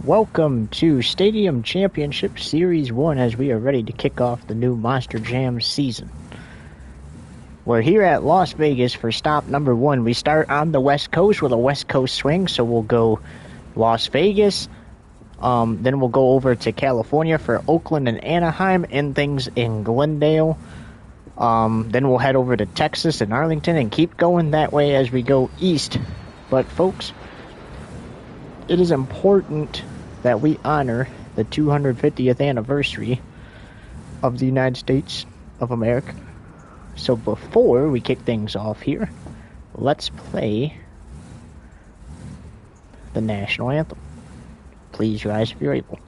Welcome to Stadium Championship Series 1 as we are ready to kick off the new Monster Jam season. We're here at Las Vegas for stop number 1. We start on the West Coast with a West Coast swing, so we'll go Las Vegas, then we'll go over to California for Oakland and Anaheim, end things in Glendale. Then we'll head over to Texas and Arlington and keep going that way as we go east. But folks, it is important that we honor the 250th anniversary of the United States of America. So before we kick things off here, let's play the national anthem. Please rise if you're able.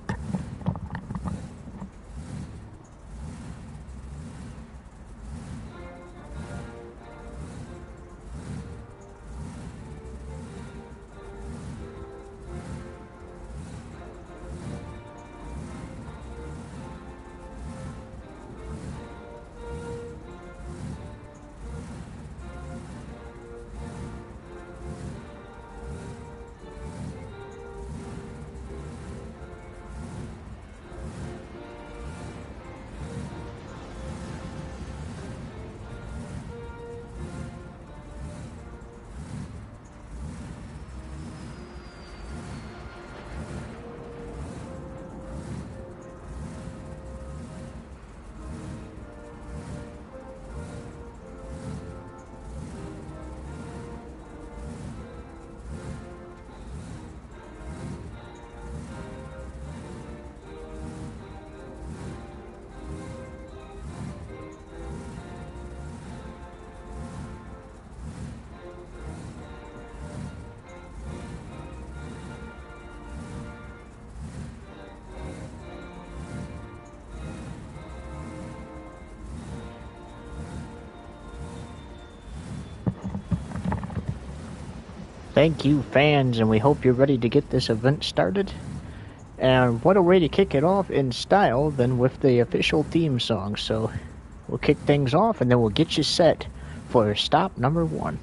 Thank you, fans, and we hope you're ready to get this event started. And what a way to kick it off in style than with the official theme song. So we'll kick things off and then we'll get you set for stop number 1.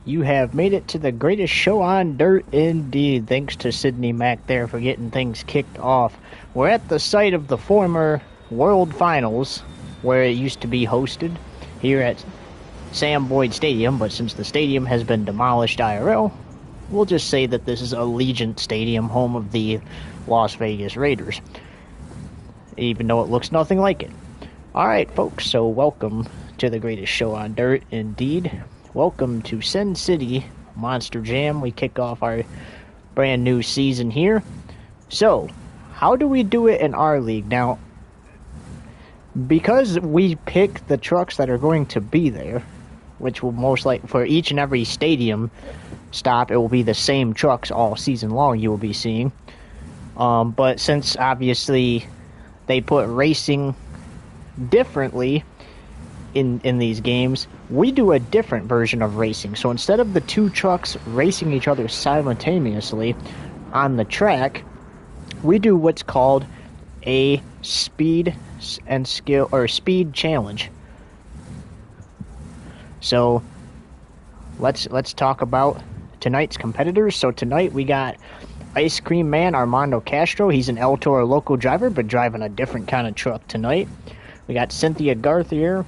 You have made it to the greatest show on dirt indeed. Thanks to Sydney Mack there for getting things kicked off. We're at the site of the former World Finals, where it used to be hosted, here at Sam Boyd Stadium, but since the stadium has been demolished IRL, we'll just say that this is Allegiant Stadium, home of the Las Vegas Raiders, even though it looks nothing like it. Alright folks, so welcome to the greatest show on dirt indeed. Welcome to Sin City Monster Jam. We kick off our brand new season here. So, how do we do it in our league? Now, because we pick the trucks that are going to be there, which will most likely, for each and every stadium stop, it will be the same trucks all season long you will be seeing. But since obviously they put racing differently in these games, we do a different version of racing. So instead of the two trucks racing each other simultaneously on the track, we do what's called a speed and skill, or speed challenge. So let's talk about tonight's competitors. So tonight we got Ice Cream Man Armando Castro. He's an El Toro local driver, but driving a different kind of truck tonight. We got Cynthia Garthier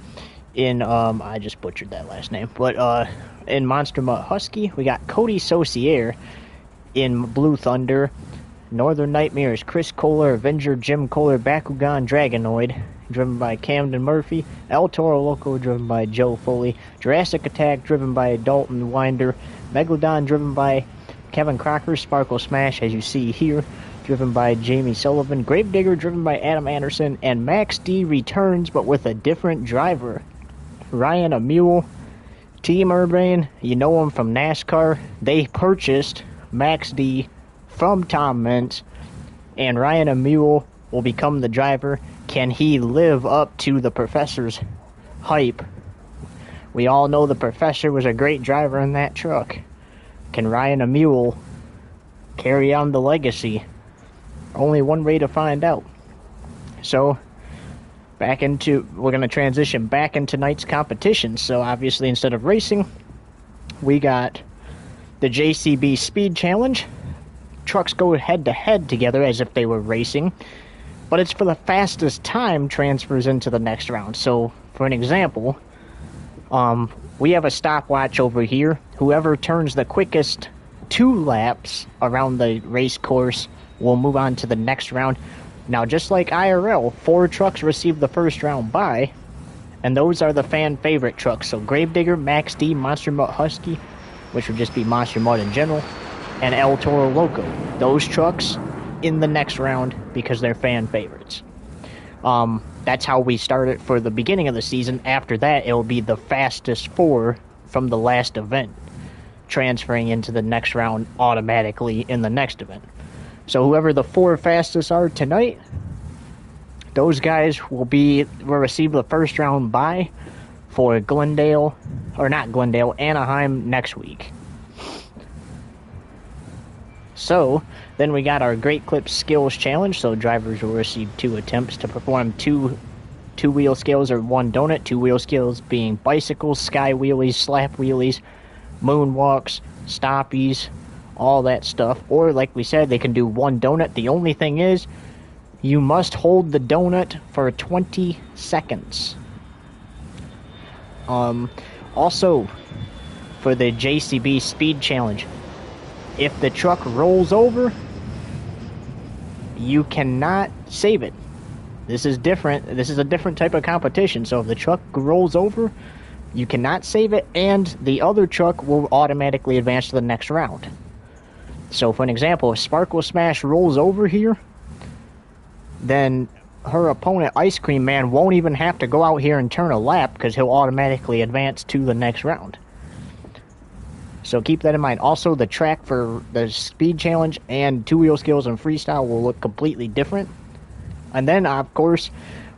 in, I just butchered that last name, but in Monster Mutt Husky. We got Cody Saucier in Blue Thunder. Northern Nightmares, Chris Kohler, Avenger, Jim Kohler, Bakugan, Dragonoid, driven by Camden Murphy. El Toro Loco, driven by Joe Foley. Jurassic Attack, driven by Dalton Winder. Megalodon, driven by Kevin Crocker. Sparkle Smash, as you see here, driven by Jamie Sullivan. Gravedigger, driven by Adam Anderson. And Max D returns, but with a different driver. Ryan Amule, Team Urbane, you know him from NASCAR. They purchased Max D from Tom Meents, and Ryan Amule will become the driver. Can he live up to the Professor's hype? We all know the Professor was a great driver in that truck. Can Ryan Amule carry on the legacy? Only one way to find out. So, we're going to transition back into tonight's competition. So, obviously, instead of racing, we got the JCB Speed Challenge. Trucks go head-to-head together as if they were racing, but it's for the fastest time transfers into the next round. So, for an example, we have a stopwatch over here. Whoever turns the quickest 2 laps around the race course will move on to the next round. Now, just like IRL, 4 trucks receive the first round bye, and those are the fan favorite trucks. So, Gravedigger, Max D, Monster Mutt Husky, which would just be Monster Mutt in general, and El Toro Loco. Those trucks in the next round because they're fan favorites. That's how we start it for the beginning of the season. After that, it will be the fastest 4 from the last event, transferring into the next round automatically in the next event. So whoever the 4 fastest are tonight, those guys will receive the first round bye for Anaheim next week. So, then we got our Great Clips Skills Challenge. So drivers will receive 2 attempts to perform 2 wheel skills or 1 donut. 2 wheel skills being bicycles, sky wheelies, slap wheelies, moonwalks, stoppies, all that stuff. Or, like we said, they can do 1 donut. The only thing is, you must hold the donut for 20 seconds. Also, for the JCB Speed Challenge, if the truck rolls over, you cannot save it. This is different. This is a different type of competition. So if the truck rolls over, you cannot save it, and the other truck will automatically advance to the next round. So for an example, if Sparkle Smash rolls over here, then her opponent, Ice Cream Man, won't even have to go out here and turn a lap because he'll automatically advance to the next round. So keep that in mind. Also, the track for the Speed Challenge and 2 wheel skills and freestyle will look completely different. And then, of course,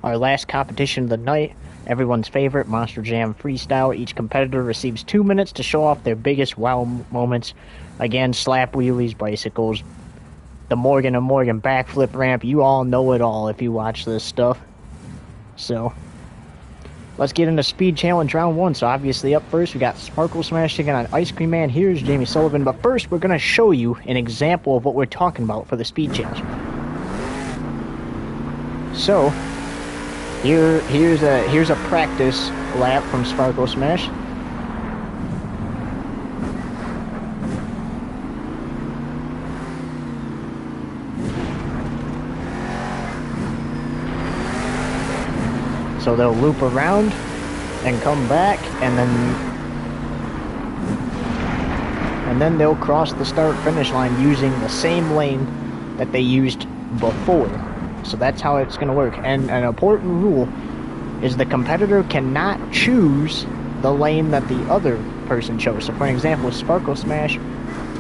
our last competition of the night, everyone's favorite, Monster Jam Freestyle. Each competitor receives 2 minutes to show off their biggest wow moments. Again, slap wheelies, bicycles, the Morgan & Morgan backflip ramp. You all know it all if you watch this stuff. So, Let's get into Speed Challenge Round 1. So obviously up first, we got Sparkle Smash taking on Ice Cream Man. Here's Jamie Sullivan. But first, we're going to show you an example of what we're talking about for the Speed Challenge. So, here's a practice lap from Sparkle Smash. So they'll loop around and come back, and then they'll cross the start-finish line using the same lane that they used before. So that's how it's going to work. And an important rule is the competitor cannot choose the lane that the other person chose. So for an example, Sparkle Smash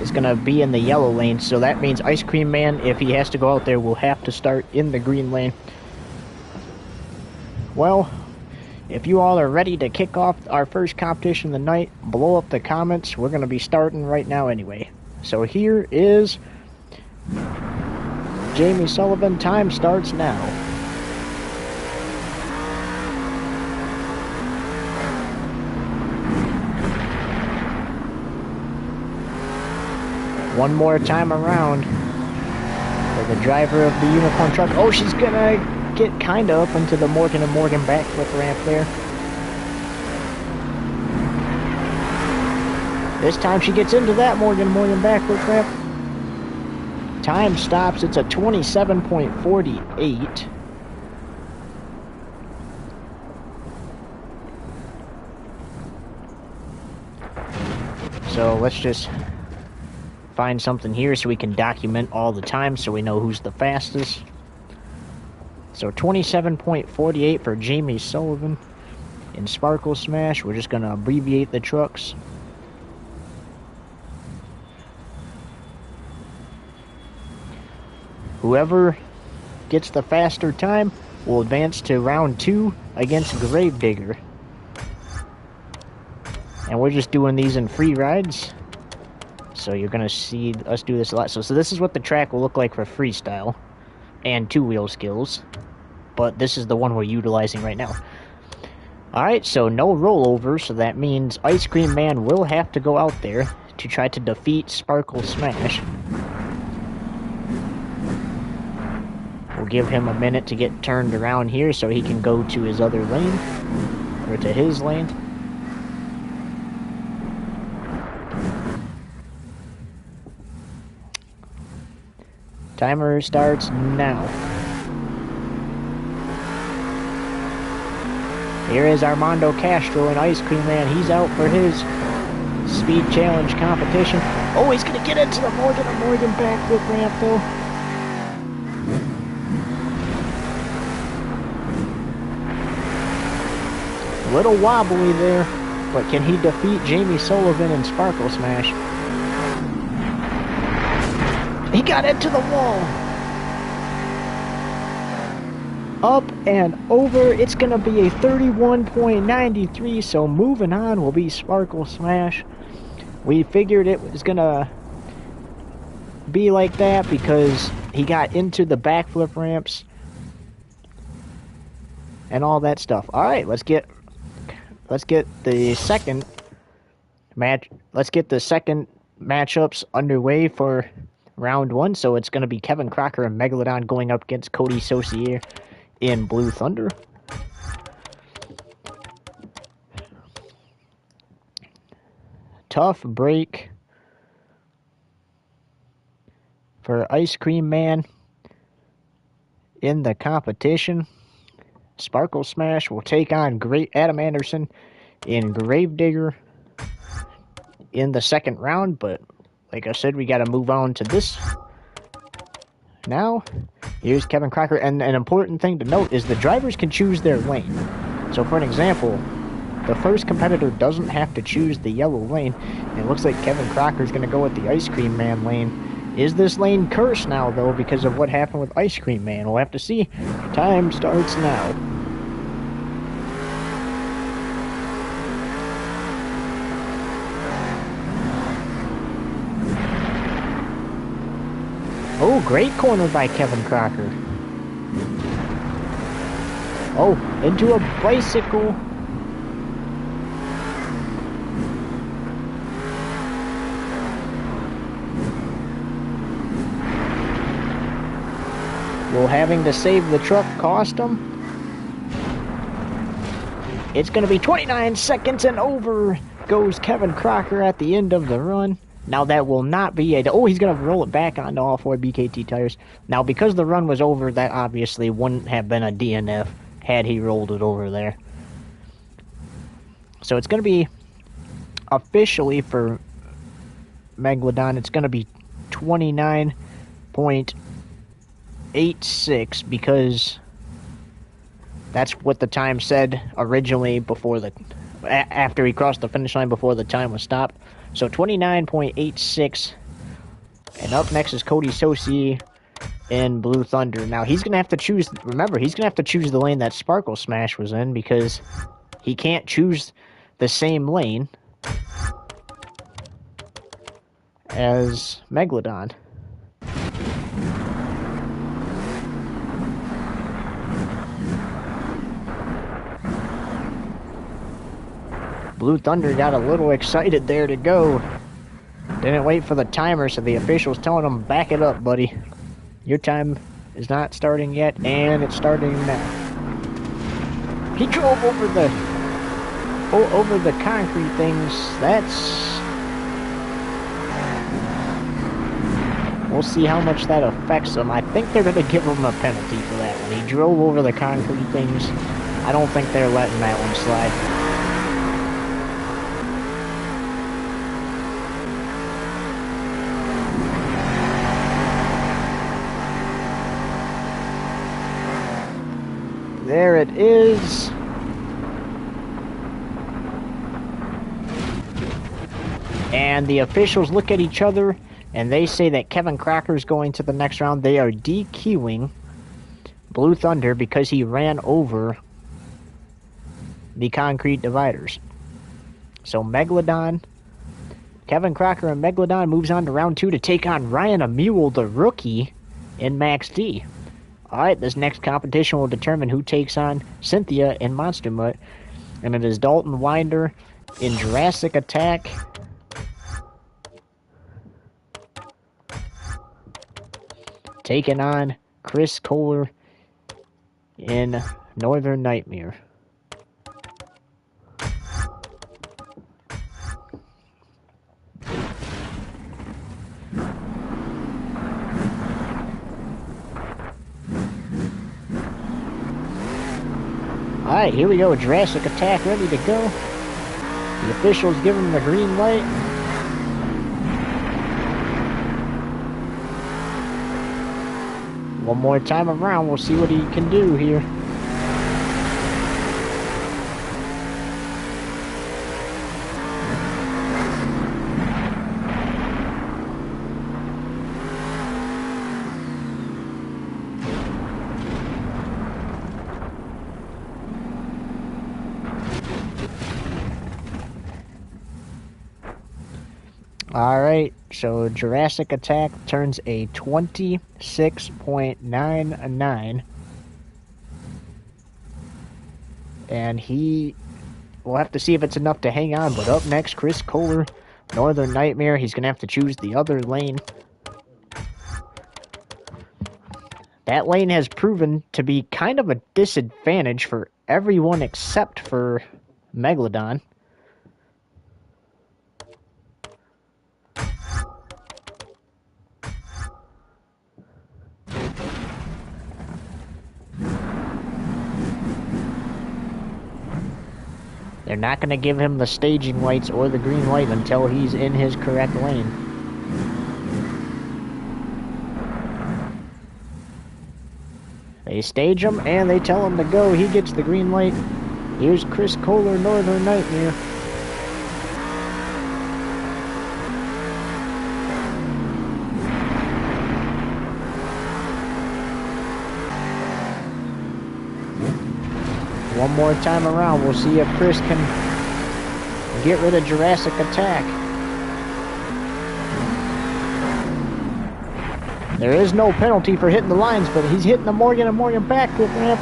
is going to be in the yellow lane, so that means Ice Cream Man, if he has to go out there, will have to start in the green lane. Well, if you all are ready to kick off our first competition of the night, blow up the comments. We're going to be starting right now anyway. So here is Jamie Sullivan. Time starts now. One more time around for the driver of the unicorn truck. Oh, she's going to get kind of up into the Morgan & Morgan backflip ramp there. This time she gets into that Morgan & Morgan backflip ramp. Time stops. It's a 27.48. So let's just find something here so we can document all the time so we know who's the fastest. So 27.48 for Jamie Sullivan in Sparkle Smash. We're just going to abbreviate the trucks. Whoever gets the faster time will advance to round 2 against Gravedigger. And we're just doing these in free rides. So you're going to see us do this a lot. So this is what the track will look like for freestyle and two-wheel skills. But this is the one we're utilizing right now. Alright, so no rollover, so that means Ice Cream Man will have to go out there to try to defeat Sparkle Smash. We'll give him a minute to get turned around here so he can go to his other lane, or to his lane. Timer starts now. Here is Armando Castro and Ice Cream Man. He's out for his Speed Challenge competition. Oh, he's going to get into the Morgan & Morgan backflip ramp, though. A little wobbly there, but can he defeat Jamie Sullivan in Sparkle Smash? He got into the wall. Up and over. It's going to be a 31.93, so moving on will be Sparkle Smash. We figured it was going to be like that because he got into the backflip ramps and all that stuff. All right, let's get the second match. Let's get the second matchups underway for round 1. So it's going to be Kevin Crocker and Megalodon going up against Cody Saucier in Blue Thunder. Tough break for Ice Cream Man in the competition. Sparkle Smash will take on Adam Anderson in Gravedigger in the second round, but like I said, we got to move on to this now. Here's Kevin Crocker, and an important thing to note is the drivers can choose their lane. So for an example, the first competitor doesn't have to choose the yellow lane. It looks like Kevin Crocker's going to go with the Ice Cream Man lane. Is this lane cursed now, though, because of what happened with Ice Cream Man? We'll have to see. Time starts now. Oh, great corner by Kevin Crocker. Oh, into a bicycle Will having to save the truck cost him? It's going to be 29 seconds and over goes Kevin Crocker at the end of the run. Now that will not be a... Oh, he's going to roll it back onto all 4 BKT tires. Now, because the run was over, that obviously wouldn't have been a DNF had he rolled it over there. So it's going to be, officially for Megalodon, it's going to be 29.86 because that's what the time said originally before the... after he crossed the finish line before the time was stopped. So 29.86. And up next is Cody Sosi in Blue Thunder. Now he's going to have to choose, remember, he's going to have to choose the lane that Sparkle Smash was in because he can't choose the same lane as Megalodon. Blue Thunder got a little excited there to go. Didn't wait for the timer, so the official's telling him, back it up, buddy. Your time is not starting yet, and it's starting now. He drove over the concrete things. We'll see how much that affects him. I think they're going to give him a penalty for that one. He drove over the concrete things. I don't think they're letting that one slide. There it is. And the officials look at each other and they say that Kevin Crocker is going to the next round. They are DQing Blue Thunder because he ran over the concrete dividers. So Megalodon, Kevin Crocker and Megalodon moves on to round 2 to take on Ryan Amule, the rookie, in Max D. Alright, this next competition will determine who takes on Cynthia in Monster Mutt. And it is Dalton Winder in Jurassic Attack. Taking on Chris Kohler in Northern Nightmare. Alright, here we go. Jurassic Attack ready to go. The officials give him the green light. One more time around, we'll see what he can do here. Alright, so Jurassic Attack turns a 26.99. And we'll have to see if it's enough to hang on. But up next, Chris Kohler, Northern Nightmare. He's going to have to choose the other lane. That lane has proven to be kind of a disadvantage for everyone except for Megalodon. They're not going to give him the staging lights or the green light until he's in his correct lane. They stage him and they tell him to go. He gets the green light. Here's Chris Kohler, Northern Nightmare. One more time around, we'll see if Chris can get rid of Jurassic Attack. There is no penalty for hitting the lines, but he's hitting the Morgan & Morgan backflip ramp.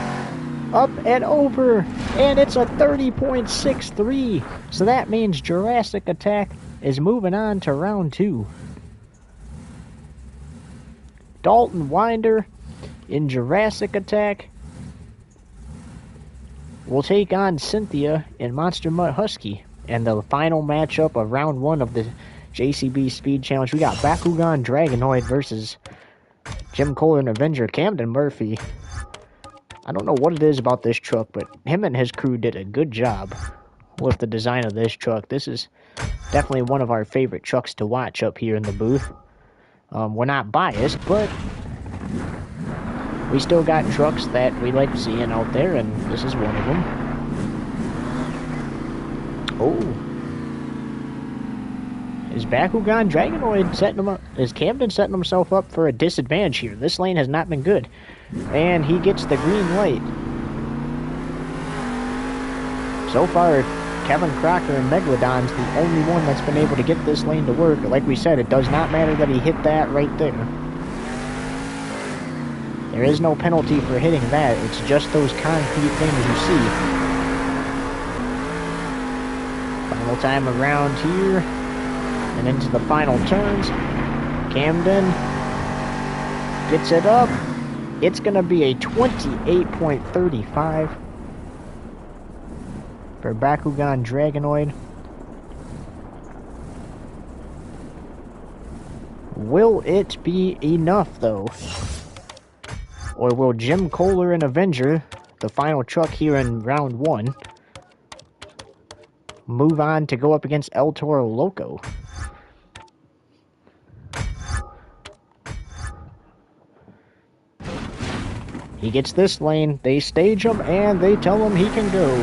Up and over, and it's a 30.63. So that means Jurassic Attack is moving on to round 2. Dalton Winder in Jurassic Attack will take on Cynthia in Monster Mutt Husky. And the final matchup of round 1 of the JCB Speed Challenge, we got Bakugan Dragonoid versus Jim Kohler and Avenger Camden Murphy. I don't know what it is about this truck, but him and his crew did a good job with the design of this truck. This is definitely one of our favorite trucks to watch up here in the booth. We're not biased, but we still got trucks that we like seeing out there, and this is one of them. Oh. Is Bakugan Dragonoid setting him up? Is Camden setting himself up for a disadvantage here? This lane has not been good. And he gets the green light. So far, Kevin Crocker and Megalodon's the only one that's been able to get this lane to work. Like we said, it does not matter that he hit that right there. There is no penalty for hitting that. It's just those concrete things you see. Final time around here. And into the final turns. Camden gets it up. It's going to be a 28.35 for Bakugan Dragonoid. Will it be enough, though? Or will Jim Kohler and Avenger, the final truck here in round 1, move on to go up against El Toro Loco? He gets this lane, they stage him, and they tell him he can go.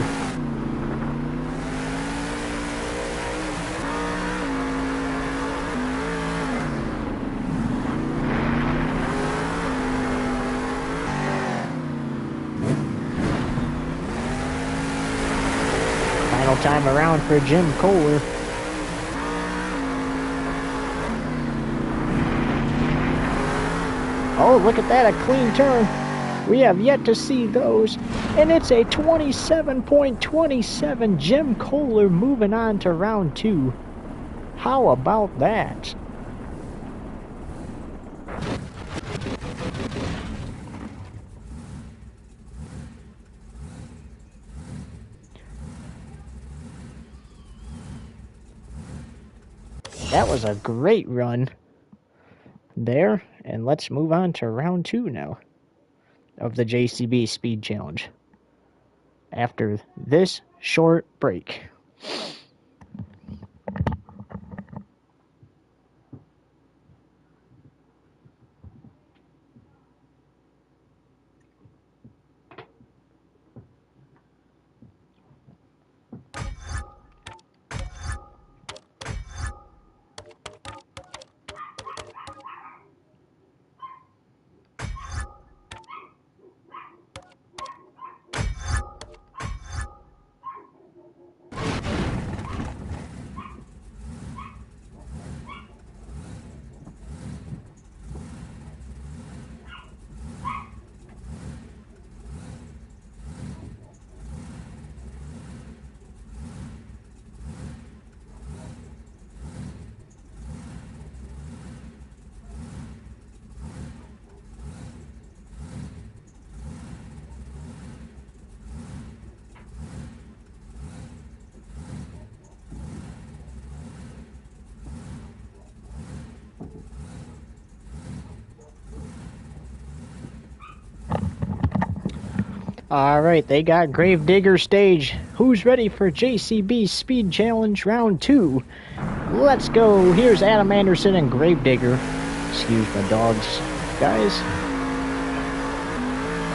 Final time around for Jim Kohler. Oh, look at that, a clean turn. We have yet to see those. And it's a 27.27. Jim Kohler moving on to round 2. How about that? That was a great run there. And let's move on to round 2 now of the JCB Speed Challenge after this short break. Alright, they got Gravedigger stage. Who's ready for JCB Speed Challenge Round 2? Let's go. Here's Adam Anderson and Gravedigger. Excuse my dogs, guys.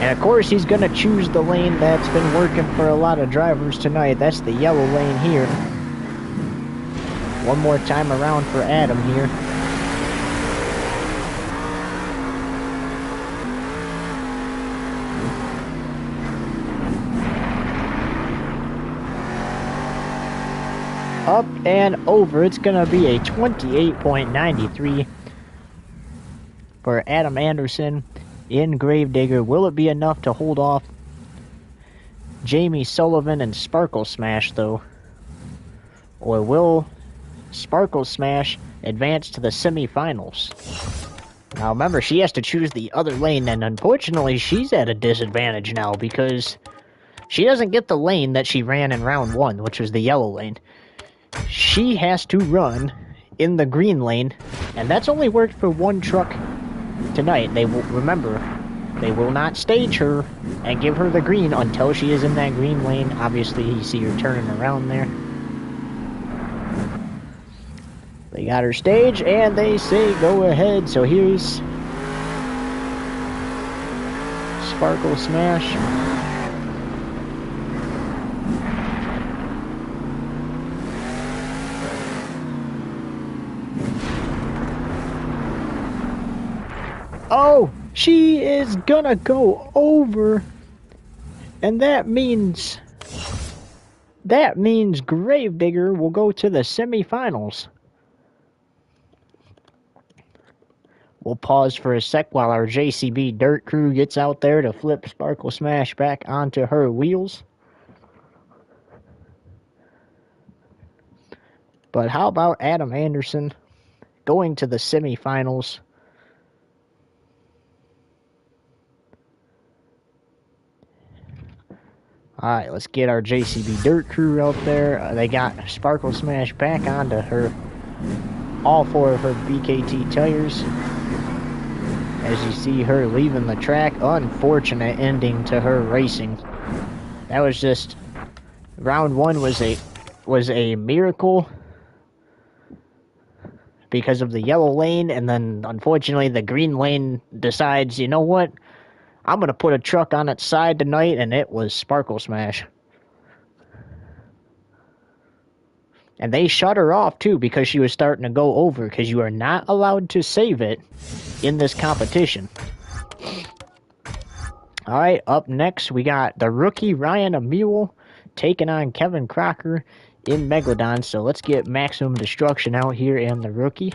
And of course, he's going to choose the lane that's been working for a lot of drivers tonight. That's the yellow lane here. One more time around for Adam here. Up and over. It's going to be a 28.93 for Adam Anderson in Gravedigger. Will it be enough to hold off Jamie Sullivan and Sparkle Smash, though? Or will Sparkle Smash advance to the semifinals? Now remember, she has to choose the other lane, and unfortunately she's at a disadvantage now because she doesn't get the lane that she ran in round 1, which was the yellow lane. She has to run in the green lane, and that's only worked for one truck tonight. They will, remember, they will not stage her and give her the green until she is in that green lane. Obviously, you see her turning around there. They got her staged, and they say go ahead. So here's Sparkle Smash. Oh, she is gonna go over. And that means Gravedigger will go to the semifinals. We'll pause for a sec while our JCB Dirt Crew gets out there to flip Sparkle Smash back onto her wheels. But how about Adam Anderson going to the semifinals? Alright, let's get our JCB Dirt Crew out there. They got Sparkle Smash back onto her, all 4 of her BKT tires. As you see her leaving the track, unfortunate ending to her racing. That was just, round 1 was a miracle because of the yellow lane, and then unfortunately the green lane decides, you know what, I'm gonna put a truck on its side tonight, and it was Sparkle Smash. And they shut her off too because she was starting to go over, because you are not allowed to save it in this competition. Alright, up next we got the rookie Ryan Amule taking on Kevin Crocker in Megalodon. So let's get Maximum Destruction out here and the rookie.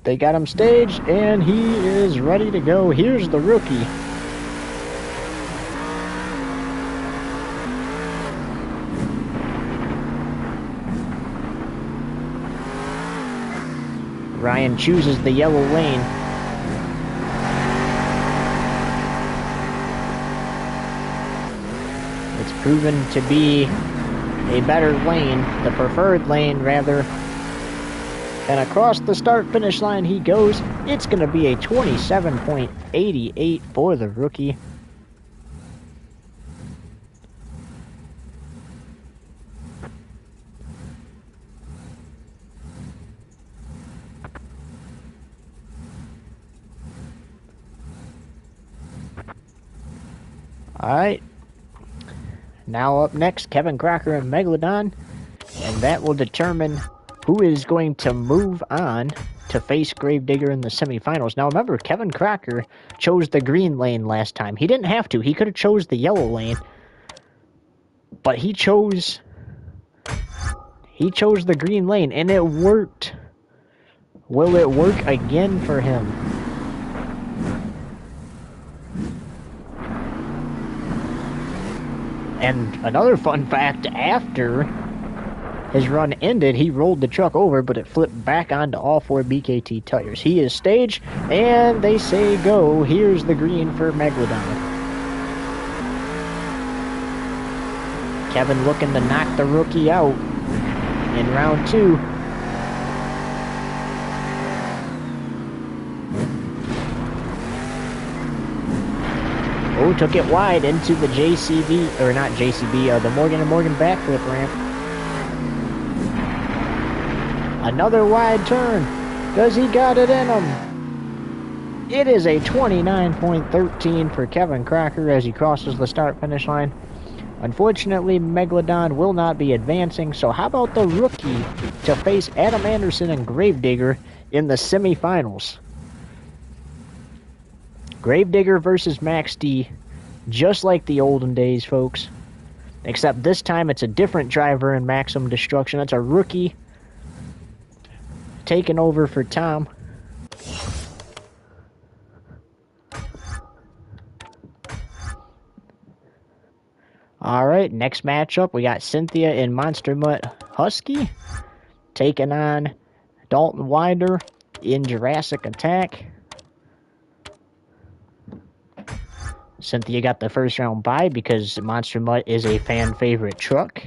They got him staged, and he is ready to go. Here's the rookie. Ryan chooses the yellow lane. It's proven to be a better lane, the preferred lane, rather. And across the start-finish line he goes. It's going to be a 27.88 for the rookie. Alright. Now up next, Kevin Crocker and Megalodon. And that will determine who is going to move on to face Gravedigger in the semifinals. Now remember, Kevin Crocker chose the green lane last time. He didn't have to. He could have chose the yellow lane. But he chose the green lane, and it worked. Will it work again for him? And another fun fact, after his run ended, he rolled the truck over, but it flipped back onto all 4 BKT tires. He is staged, and they say go. Here's the green for Megalodon. Kevin looking to knock the rookie out in round 2. Oh, took it wide into the JCB, or not JCB, the Morgan & Morgan backflip ramp. Another wide turn. Does he got it in him? It is a 29.13 for Kevin Crocker as he crosses the start-finish line. Unfortunately, Megalodon will not be advancing, so how about the rookie to face Adam Anderson and Gravedigger in the semifinals? Gravedigger versus Max D, just like the olden days, folks. Except this time it's a different driver in Maximum Destruction. It's a rookie taking over for Tom. Alright, next matchup, we got Cynthia and Monster Mutt Husky taking on Dalton Winder in Jurassic Attack. Cynthia got the first round bye because Monster Mutt is a fan favorite truck.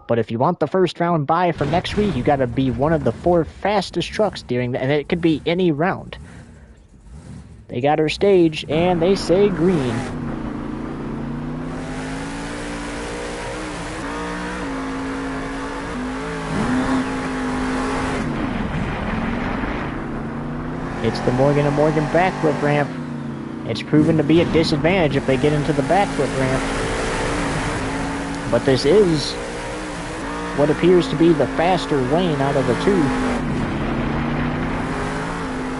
But if you want the first round bye for next week, you gotta be one of the 4 fastest trucks during that, and it could be any round. They got her stage, and they say green. It's the Morgan & Morgan backflip ramp. It's proven to be a disadvantage if they get into the backflip ramp. But this is what appears to be the faster lane out of the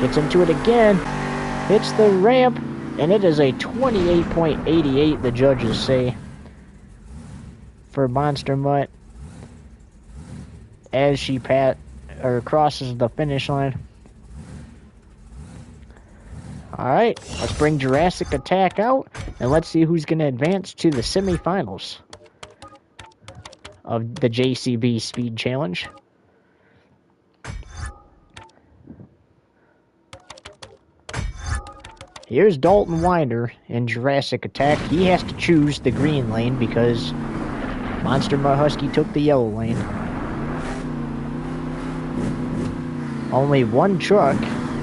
2. Gets into it again. Hits the ramp, and it is a 28.88, the judges say, for Monster Mutt as she crosses the finish line. Alright, let's bring Jurassic Attack out, and let's see who's going to advance to the semifinals of the JCB Speed Challenge. Here's Dalton Winder in Jurassic Attack. He has to choose the green lane because Monster Mutt Husky took the yellow lane. Only one truck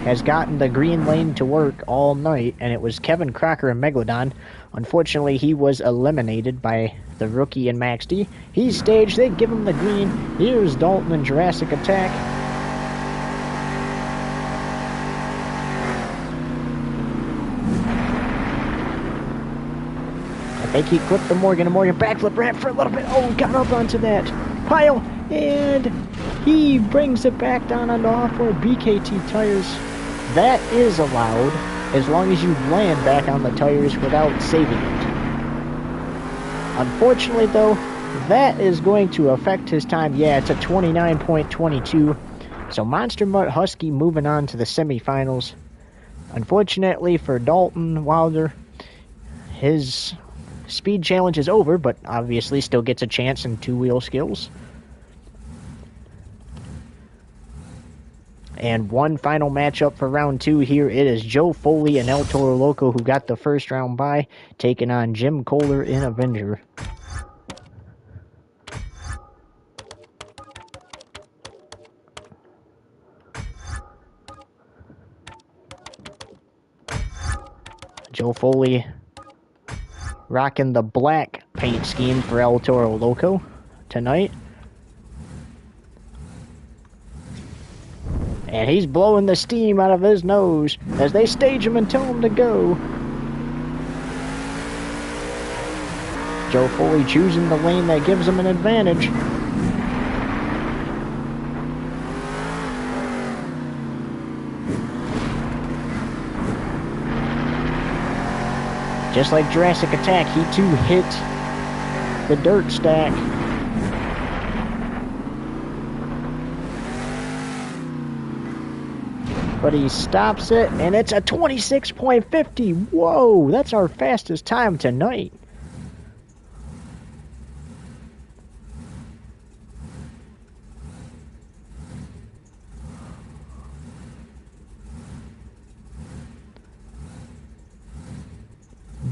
has gotten the green lane to work all night, and it was Kevin Crocker and Megalodon. Unfortunately, he was eliminated by the rookie and Max D. He's staged, they give him the green. Here's Dalton in Jurassic Attack. I think he clipped the Morgan & Morgan backflip ramp for a little bit. Oh, got up onto that pile, and he brings it back down onto off-road BKT tires. That is allowed as long as you land back on the tires without saving it. Unfortunately, though, that is going to affect his time. Yeah, it's a 29.22. So Monster Mutt Husky moving on to the semifinals. Unfortunately for Dalton Wilder, his speed challenge is over, but obviously still gets a chance in 2-wheel skills. And one final matchup for round 2 here. It is Joe Foley and El Toro Loco, who got the first round bye, taking on Jim Kohler in Avenger. Joe Foley rocking the black paint scheme for El Toro Loco tonight. And he's blowing the steam out of his nose as they stage him and tell him to go. Joe Foley choosing the lane that gives him an advantage. Just like Jurassic Attack, he too hit the dirt stack. But he stops it, and it's a 26.50. Whoa, that's our fastest time tonight.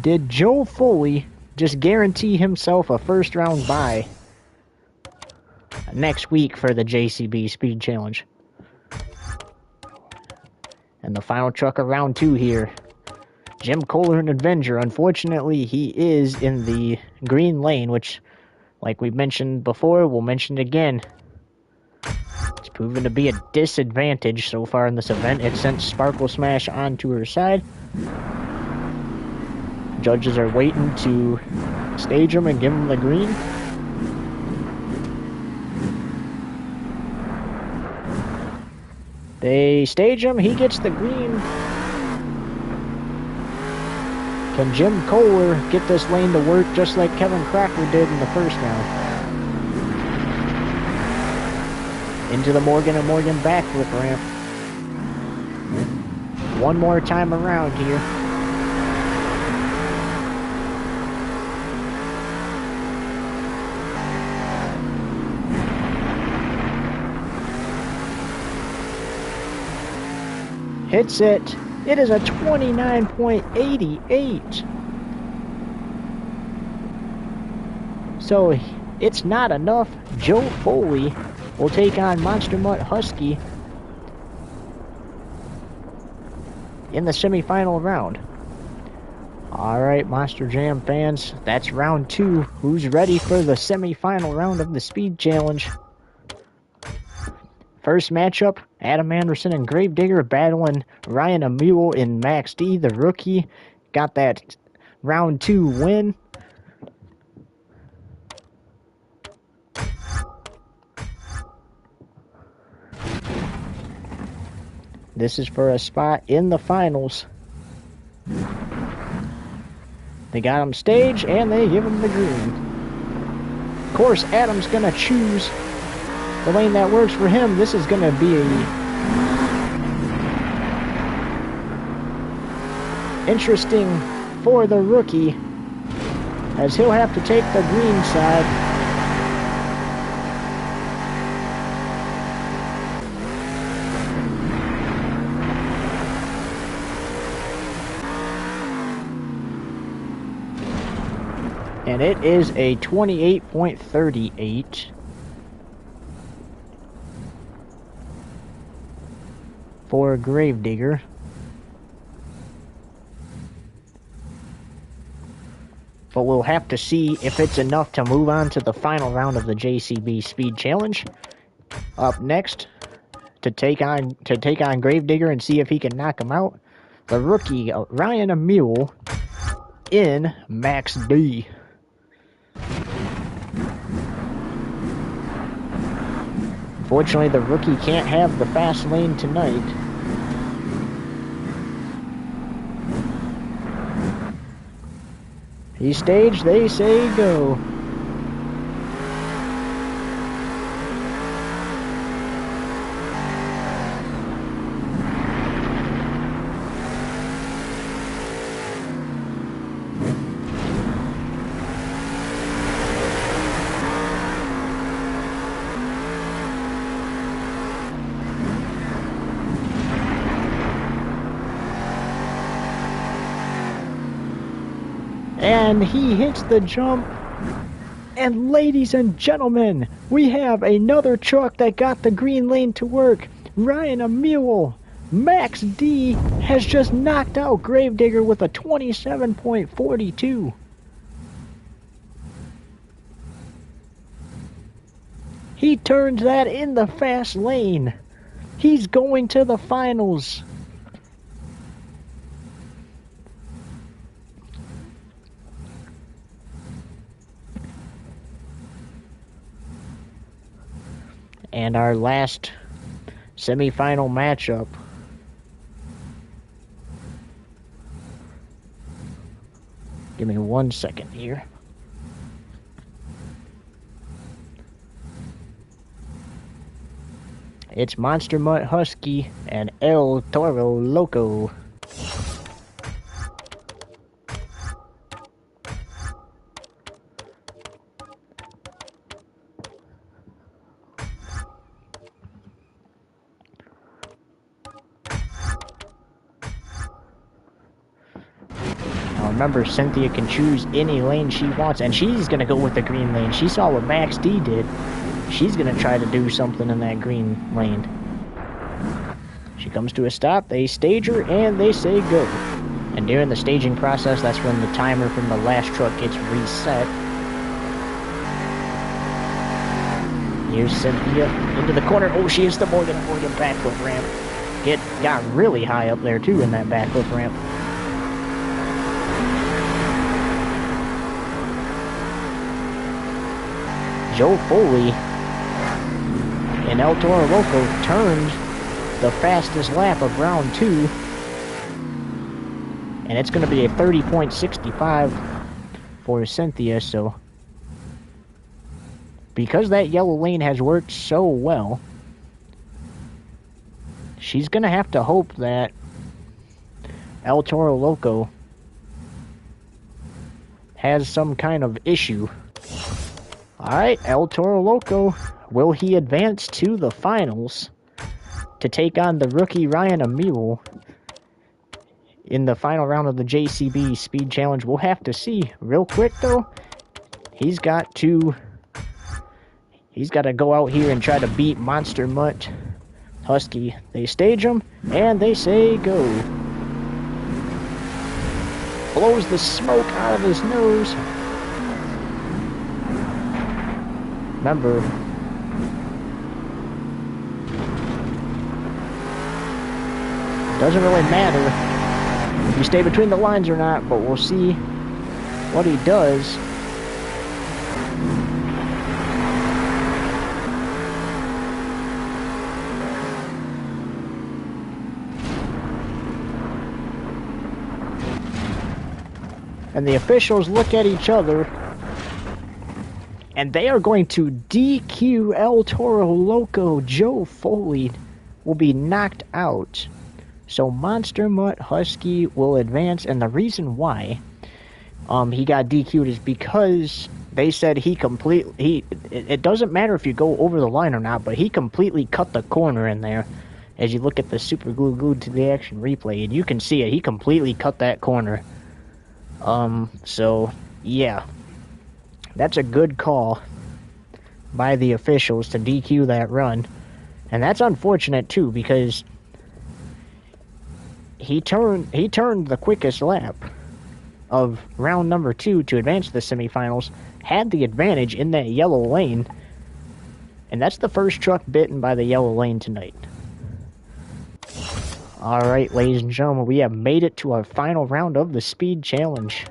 Did Joe Foley just guarantee himself a first round bye next week for the JCB Speed Challenge? And the final truck of round 2 here. Jim Kohler and Avenger. Unfortunately, he is in the green lane, which, like we mentioned before, we'll mention it again. It's proven to be a disadvantage so far in this event. It sent Sparkle Smash onto her side. Judges are waiting to stage him and give him the green. They stage him, he gets the green. Can Jim Kohler get this lane to work just like Kevin Crocker did in the first round? Into the Morgan & Morgan backflip ramp. One more time around here. hits it. It is a 29.88. So it's not enough. Joe Foley will take on Monster Mutt Husky in the semifinal round. Alright, Monster Jam fans, that's round 2. Who's ready for the semifinal round of the Speed Challenge? First matchup, Adam Anderson and Gravedigger battling Ryan Amule and Max D, the rookie. Got that round 2 win. This is for a spot in the finals. They got him staged, and they give him the green. Of course, Adam's going to choose the lane that works for him. This is going to be interesting for the rookie, as he'll have to take the green side. And it is a 28.38 for Gravedigger. But we'll have to see if it's enough to move on to the final round of the JCB Speed Challenge. Up next, to take on Gravedigger and see if he can knock him out, the rookie Ryan Amule in Max D. Unfortunately, the rookie can't have the fast lane tonight. He's staged, they say go. And he hits the jump. And ladies and gentlemen, we have another truck that got the green lane to work. Ryan Amule, Max D, has just knocked out Gravedigger with a 27.42. He turns that in the fast lane. He's going to the finals. And our last semifinal matchup. Give me 1 second here. It's Monster Mutt Husky and El Toro Loco. Remember, Cynthia can choose any lane she wants, and she's going to go with the green lane. She saw what Max D did. She's going to try to do something in that green lane. She comes to a stop, they stage her, and they say go. And during the staging process, that's when the timer from the last truck gets reset. Here's Cynthia into the corner. Oh, she hits the Morgan backflip ramp. Got really high up there, too, in that backflip ramp. Joe Foley and El Toro Loco turned the fastest lap of round 2. And it's going to be a 30.65 for Cynthia, so because that yellow lane has worked so well, she's going to have to hope that El Toro Loco has some kind of issue. Alright, El Toro Loco, will he advance to the finals to take on the rookie Ryan Amule? in the final round of the JCB Speed Challenge. We'll have to see. Real quick, though, he's got to go out here and try to beat Monster Mutt Husky. They stage him, and they say go. Blows the smoke out of his nose. Remember, doesn't really matter if you stay between the lines or not, but we'll see what he does. And the officials look at each other, and they are going to DQ El Toro Loco. Joe Foley will be knocked out. So Monster Mutt Husky will advance, and the reason why he got DQ'd is because they said it doesn't matter if you go over the line or not, but he completely cut the corner in there. As you look at the super glued to the action replay, and you can see it, he completely cut that corner. So, yeah. That's a good call by the officials to DQ that run. And that's unfortunate, too, because he turned the quickest lap of round number 2 to advance to the semifinals, had the advantage in that yellow lane, and that's the first truck bitten by the yellow lane tonight. Alright, ladies and gentlemen, we have made it to our final round of the Speed Challenge.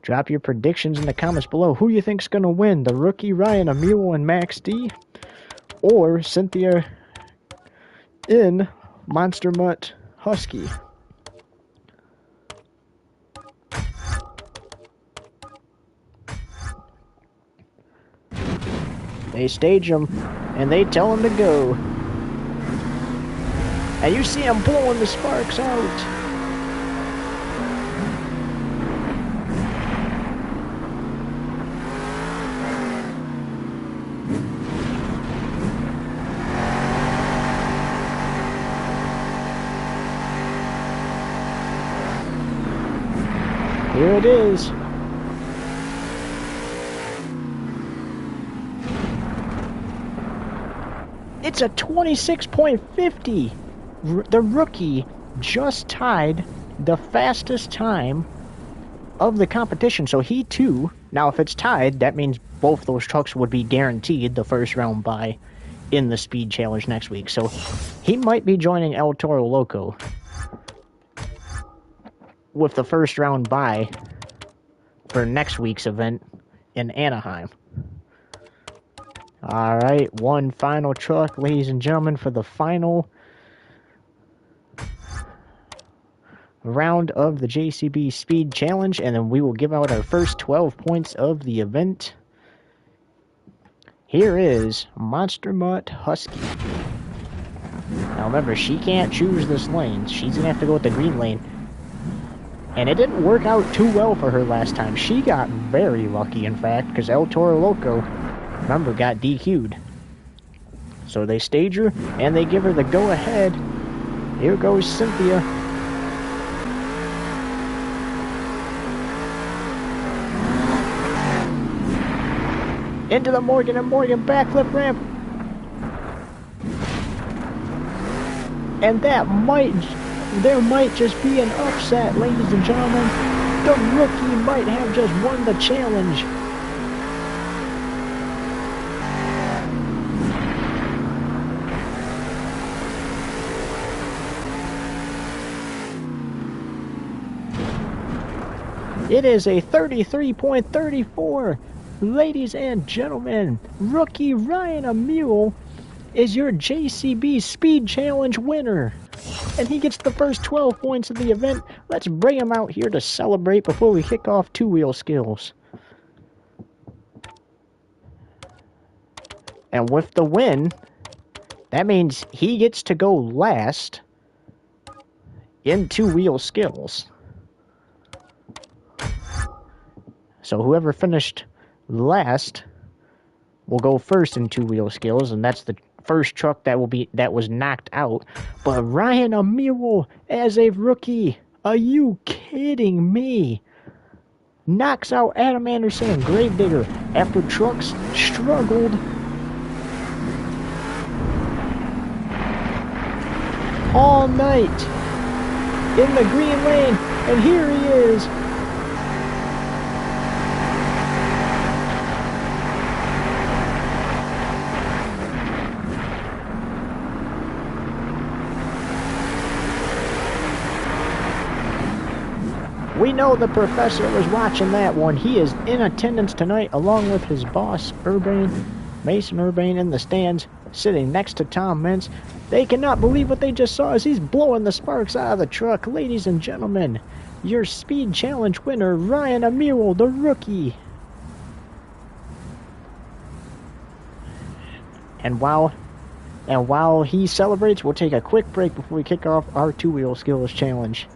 Drop your predictions in the comments below. Who you think's going to win? The rookie Ryan Amiel and Max D? Or Cynthia in Monster Mutt Husky? They stage him, and they tell him to go. And you see him blowing the sparks out. Here it is. It's a 26.50. The rookie just tied the fastest time of the competition. So he too, now if it's tied, that means both those trucks would be guaranteed the first round bye in the Speed Challenge next week. So he might be joining El Toro Loco with the first round bye for next week's event in Anaheim. Alright, one final truck, ladies and gentlemen, for the final round of the JCB Speed Challenge, and then we will give out our first 12 points of the event. Here is Monster Mutt Husky. Now remember, she can't choose this lane. She's going to have to go with the green lane. And it didn't work out too well for her last time. She got very lucky, in fact, because El Toro Loco, remember, got DQ'd. So they stage her, and they give her the go-ahead. Here goes Cynthia. Into the Morgan & Morgan backflip ramp. And there might just be an upset, ladies and gentlemen. The rookie might have just won the challenge. It is a 33.34. Ladies and gentlemen, rookie Ryan Amiel is your JCB Speed Challenge winner. And he gets the first 12 points of the event. Let's bring him out here to celebrate before we kick off two-wheel skills. And with the win, that means he gets to go last in two-wheel skills. So whoever finished last will go first in two-wheel skills, and that's the first truck that was knocked out. But Ryan Amiel, as a rookie, Are you kidding me? Knocks out Adam Anderson and Gravedigger after Trucks struggled all night in the green lane, and here he is. We know the professor was watching that one. He is in attendance tonight along with his boss, Mason Urbane, in the stands, sitting next to Tom Mintz. They cannot believe what they just saw as he's blowing the sparks out of the truck. Ladies and gentlemen, your Speed Challenge winner, Ryan Amiro, the rookie. And while he celebrates, we'll take a quick break before we kick off our two-wheel skills challenge.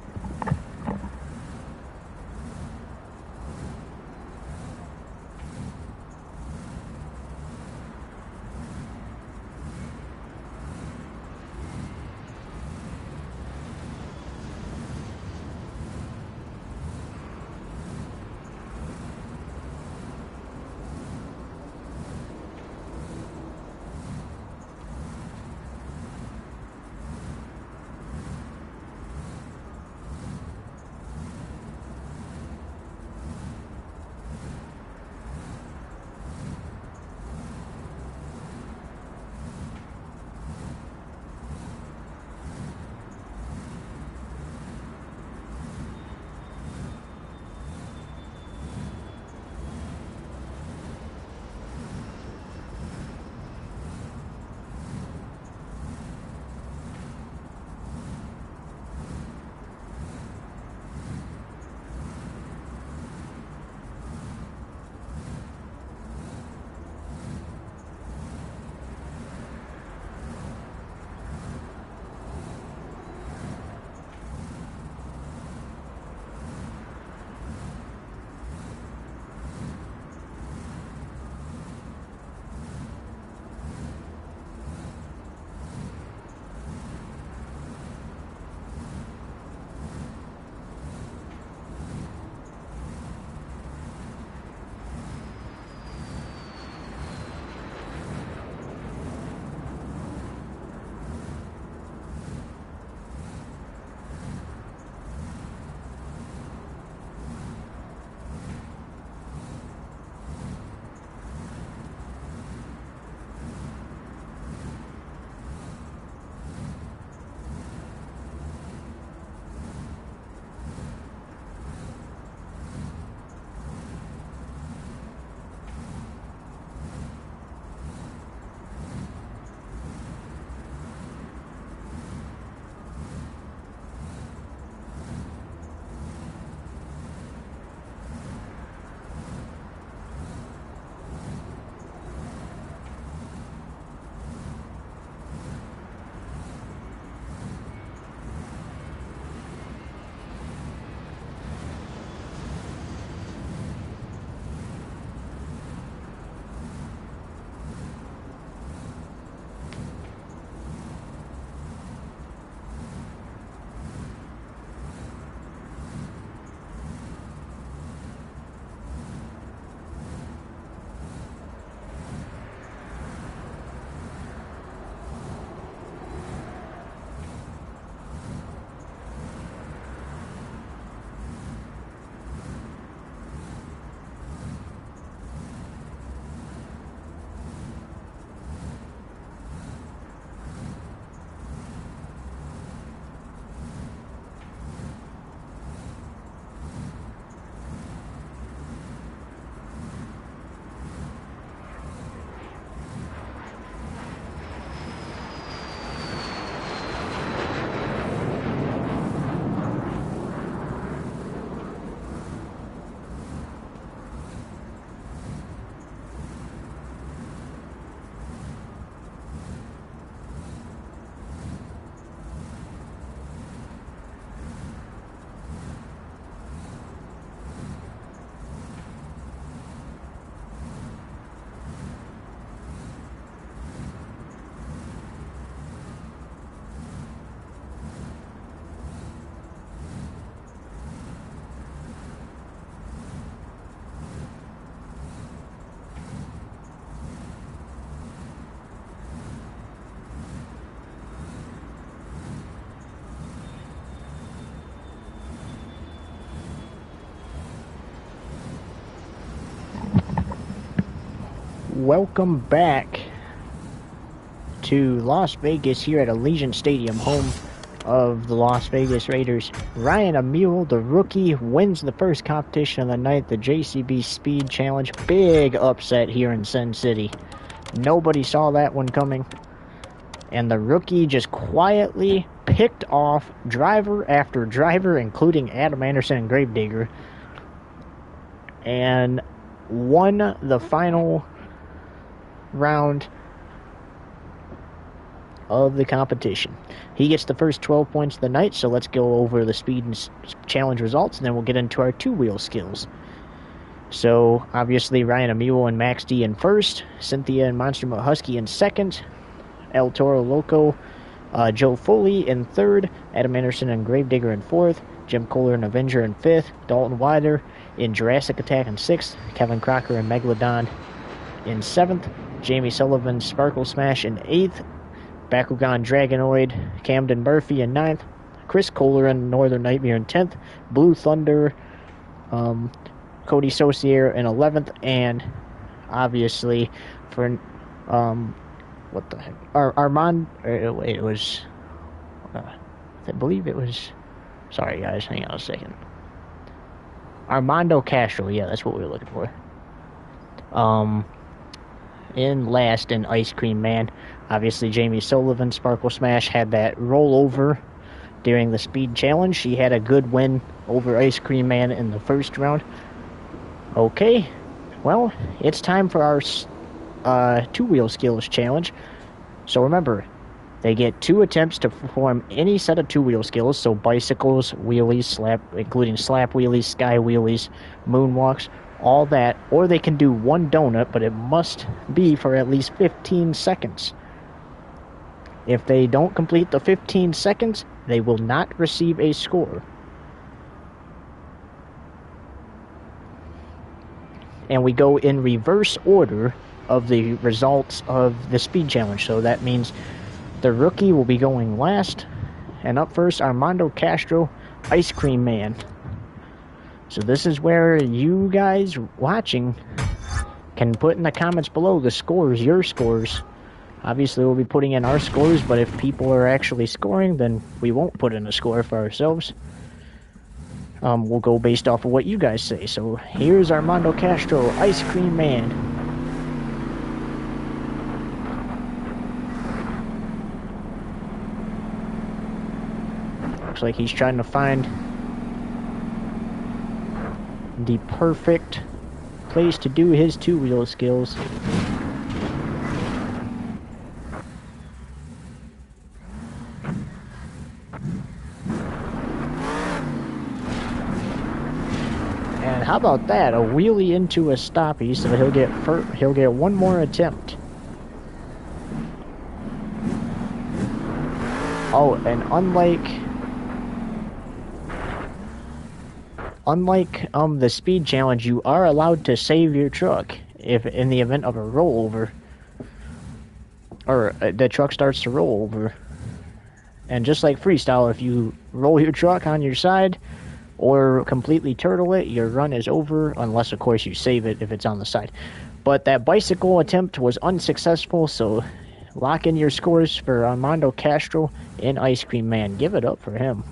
welcome back to Las Vegas here at Allegiant Stadium, home of the Las Vegas Raiders. Ryan Amiel, the rookie, wins the first competition of the night, the JCB Speed Challenge. Big upset here in Sin City. Nobody saw that one coming. And the rookie just quietly picked off driver after driver, including Adam Anderson and Gravedigger, and won the final round of the competition. He gets the first 12 points of the night, so let's go over the speed and challenge results, and then we'll get into our two-wheel skills. So, obviously, Ryan Amiel and Max D in first, Cynthia and Monster Mutt Husky in second, El Toro Loco, Joe Foley in third, Adam Anderson and Gravedigger in fourth, Jim Kohler and Avenger in fifth, Dalton Wider in Jurassic Attack in sixth, Kevin Crocker and Megalodon in seventh, Jamie Sullivan Sparkle Smash in eighth, Bakugan Dragonoid, Camden Murphy in 9th, Chris Kohler and Northern Nightmare in 10th, Blue Thunder, Cody Saucier in 11th, and obviously for, what the heck, Armand, it was, I believe it was, sorry guys, hang on a second, Armando Castro, yeah, that's what we were looking for, in last in Ice Cream Man. Obviously, Jamie Sullivan, Sparkle Smash, had that rollover during the speed challenge. She had a good win over Ice Cream Man in the first round. Okay, well, it's time for our two-wheel skills challenge. So remember, they get 2 attempts to perform any set of two-wheel skills, so bicycles, wheelies, including slap wheelies, sky wheelies, moonwalks, all that, or they can do one donut, but it must be for at least 15 seconds. If they don't complete the 15 seconds, they will not receive a score. And we go in reverse order of the results of the speed challenge. So that means the rookie will be going last, and up first, Armando Castro, Ice Cream Man. So this is where you guys watching can put in the comments below the scores, your scores. Obviously, we'll be putting in our scores, but if people are actually scoring, then we won't put in a score for ourselves. We'll go based off of what you guys say. So here's Armando Castro, Ice Cream Man. Looks like he's trying to find the perfect place to do his two-wheel skills. And how about that? A wheelie into a stoppie, so he'll get one more attempt. Oh, and unlike the speed challenge, you are allowed to save your truck if in the event of a rollover, or the truck starts to roll over. And just like freestyle, if you roll your truck on your side or completely turtle it, your run is over, unless of course you save it if it's on the side. But that bicycle attempt was unsuccessful, so lock in your scores for Armando Castro and Ice Cream Man. Give it up for him.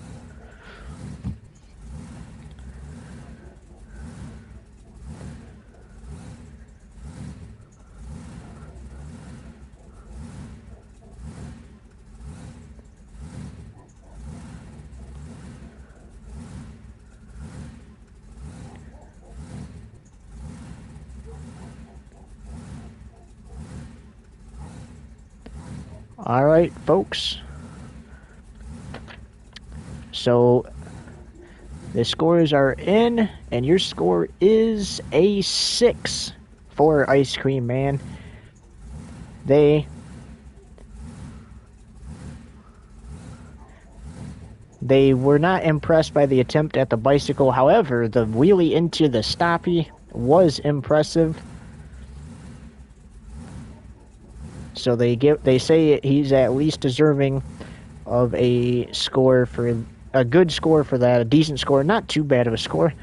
Alright, folks. So, the scores are in, and your score is a 6 for Ice Cream Man. They were not impressed by the attempt at the bicycle. However, the wheelie into the stoppie was impressive. So they say he's at least deserving of a score for a good score for that, a decent score, not too bad of a score.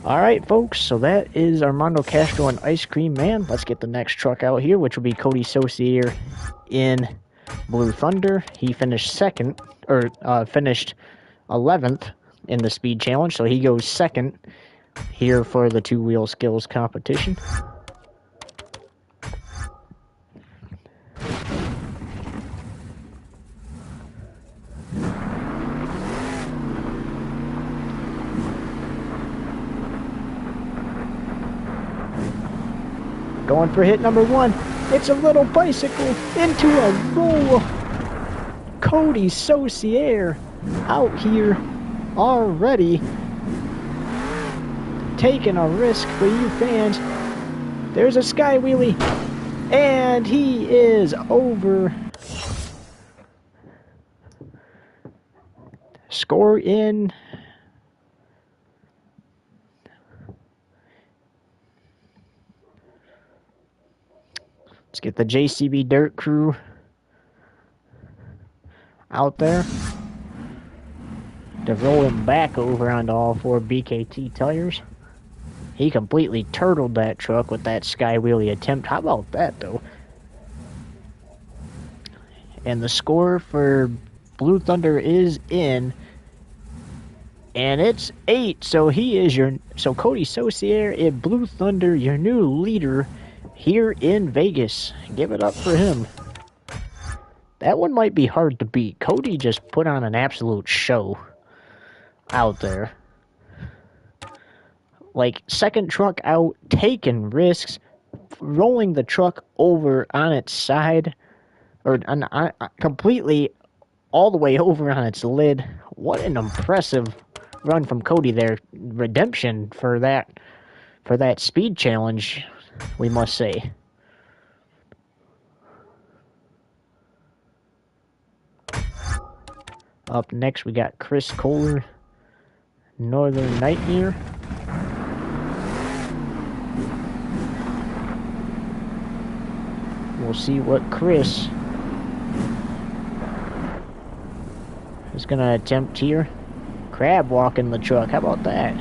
Alright, folks, so that is Armando Castro and Ice Cream Man. Let's get the next truck out here, which will be Cody Saucier in Blue Thunder. He finished second, or finished 11th in the speed challenge, so he goes second here for the two-wheel skills competition. Going for hit number one. It's a little bicycle into a roll. Cody Saucier out here already taking a risk for you fans. There's a sky wheelie, and he is over. Score in. Let's get the JCB Dirt Crew out there to roll him back over onto all four BKT tires. He completely turtled that truck with that sky wheelie attempt. How about that, though? And the score for Blue Thunder is in, and it's 8. So Cody Saucier in Blue Thunder, your new leader here in Vegas. Give it up for him. That one might be hard to beat. Cody just put on an absolute show out there. Like, second truck out, taking risks, rolling the truck over on its side, or completely all the way over on its lid. What an impressive run from Cody there. Redemption for that speed challenge, we must say. Up next, we got Chris Kohler, Northern Nightmare. We'll see what Chris is going to attempt here. Crab walking the truck. How about that?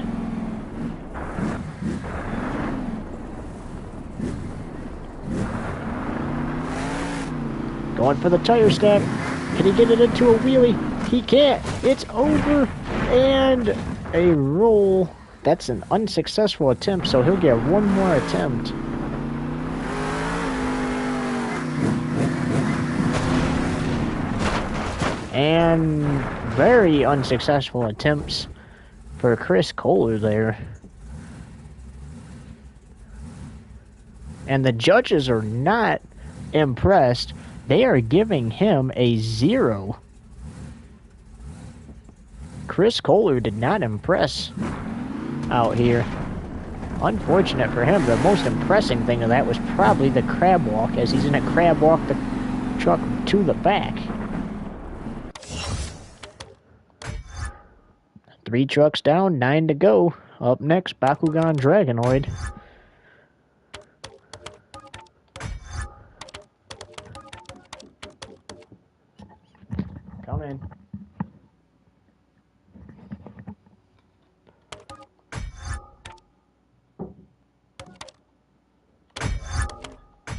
Going for the tire stack. Can he get it into a wheelie? He can't. It's over. And a roll. That's an unsuccessful attempt, so he'll get one more attempt. And very unsuccessful attempts for Chris Kohler there. And the judges are not impressed. They are giving him a 0. Chris Kohler did not impress out here. Unfortunate for him. The most impressing thing of that was probably the crab walk, as he's going to crab walk the truck to the back. 3 trucks down, 9 to go. Up next, Bakugan Dragonoid. Come in.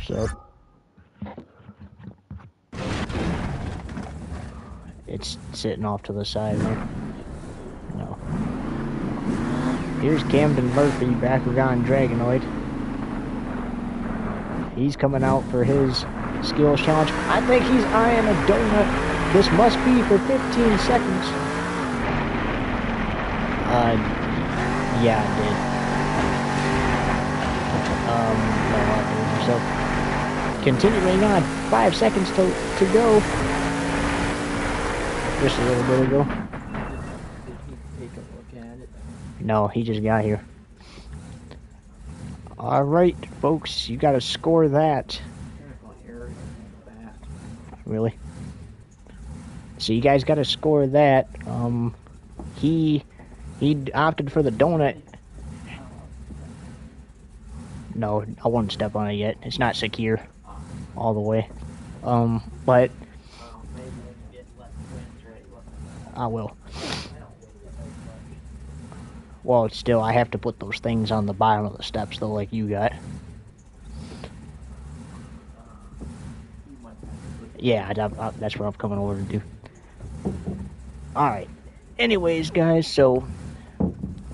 So, it's sitting off to the side there. No. Here's Camden Murphy, Bakugan Dragonoid. He's coming out for his skills challenge. I think he's eyeing a donut. This must be for 15 seconds. Yeah, I did. No, so, continuing on. 5 seconds to go. Just a little bit ago. No, he just got here. Alright, folks, you gotta score that. Really? So you guys gotta score that. He opted for the donut. No, I won't step on it yet. It's not secure all the way. But I will. Well, still, I have to put those things on the bottom of the steps, though, like you got. Yeah, that's what I'm coming over to do. Alright. Anyways, guys, so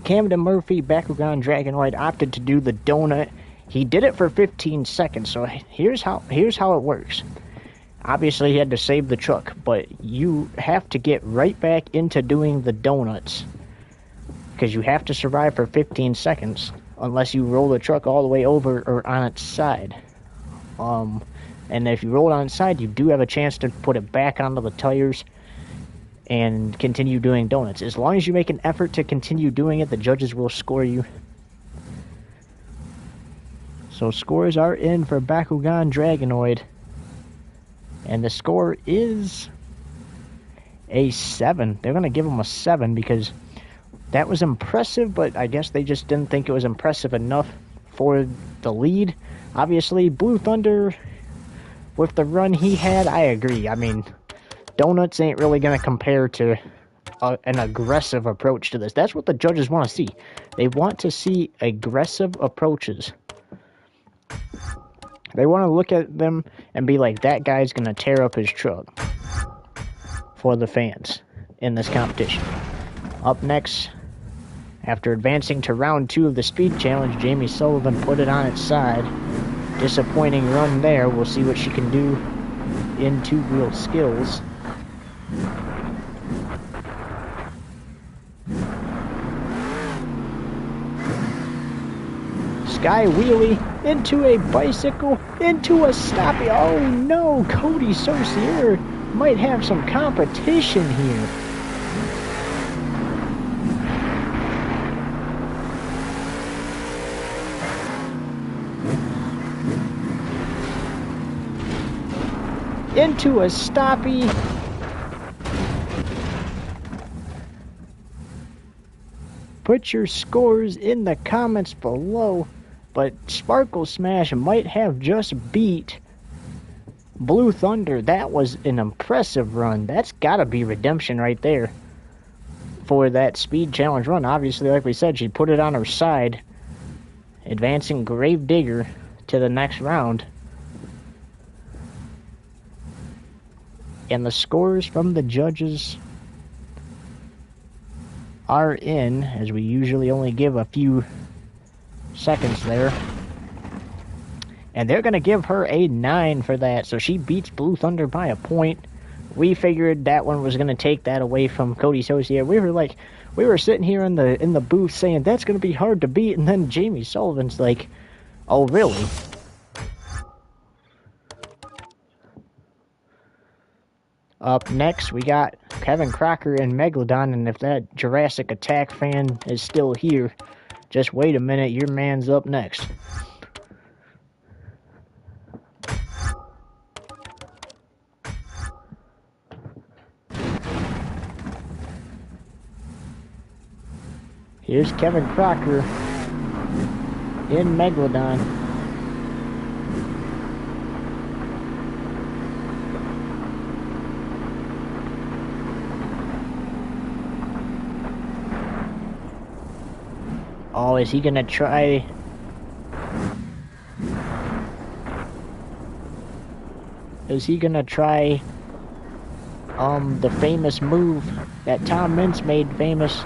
Camden Murphy, Bakugan Dragonoid, opted to do the donut. He did it for 15 seconds, so here's how it works. Obviously, he had to save the truck, but you have to get right back into doing the donuts. Because you have to survive for 15 seconds, unless you roll the truck all the way over or on its side. And if you roll it on its side, you do have a chance to put it back onto the tires and continue doing donuts. As long as you make an effort to continue doing it, the judges will score you. So scores are in for Bakugan Dragonoid. And the score is a 7. They're going to give him a 7 because that was impressive, but I guess they just didn't think it was impressive enough for the lead. Obviously, Blue Thunder, with the run he had, I agree. I mean, donuts ain't really going to compare to an aggressive approach to this. That's what the judges want to see. They want to see aggressive approaches. They want to look at them and be like, that guy's going to tear up his truck for the fans in this competition. Up next, after advancing to round 2 of the speed challenge, Jamie Sullivan put it on its side. Disappointing run there. We'll see what she can do in two-wheel skills. Sky wheelie into a bicycle, into a stoppie. Oh no, Cody Saucier might have some competition here. Into a stoppie. Put your scores in the comments below. But Sparkle Smash might have just beat Blue Thunder. That was an impressive run. That's got to be redemption right there for that speed challenge run. Obviously, like we said, she put it on her side, advancing Gravedigger to the next round. And the scores from the judges are in, as we usually only give a few seconds there. And they're going to give her a 9 for that. So she beats Blue Thunder by a point. We figured that one was going to take that away from Cody Saucier. We were sitting here in the booth saying that's going to be hard to beat, and then Jamie Sullivan's like, "Oh, really?" Up next, we got Kevin Crocker and Megalodon, and if that Jurassic Attack fan is still here, just wait a minute, your man's up next. Here's Kevin Crocker in Megalodon. Oh, is he gonna try? Is he gonna try the famous move that Tom Mintz made famous?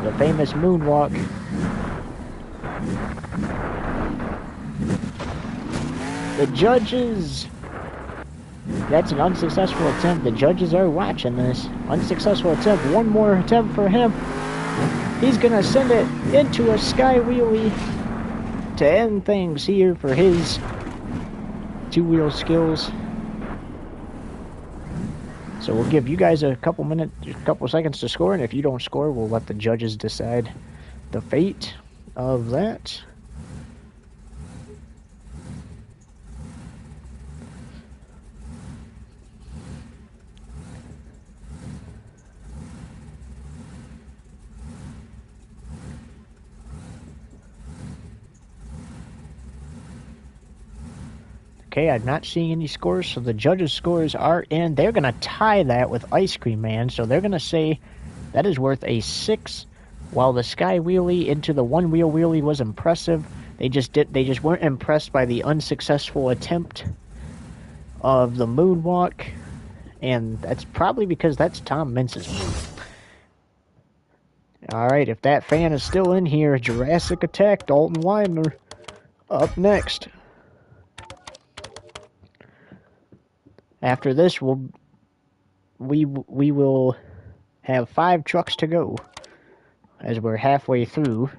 The famous moonwalk. The judges. That's an unsuccessful attempt. The judges are watching this. Unsuccessful attempt. One more attempt for him. He's gonna send it into a sky wheelie to end things here for his two-wheel skills. So we'll give you guys a couple seconds to score, and if you don't score, we'll let the judges decide the fate of that. Okay, I'm not seeing any scores, so the judges' scores are in. They're going to tie that with Ice Cream Man, so they're going to say that is worth a 6 While the Sky Wheelie into the one-wheel wheelie was impressive, they just weren't impressed by the unsuccessful attempt of the moonwalk, and that's probably because that's Tom Mintz's move. Alright, if that fan is still in here, Jurassic Attack, Dalton Weidner, up next. After this, we will have 5 trucks to go, as we're halfway through.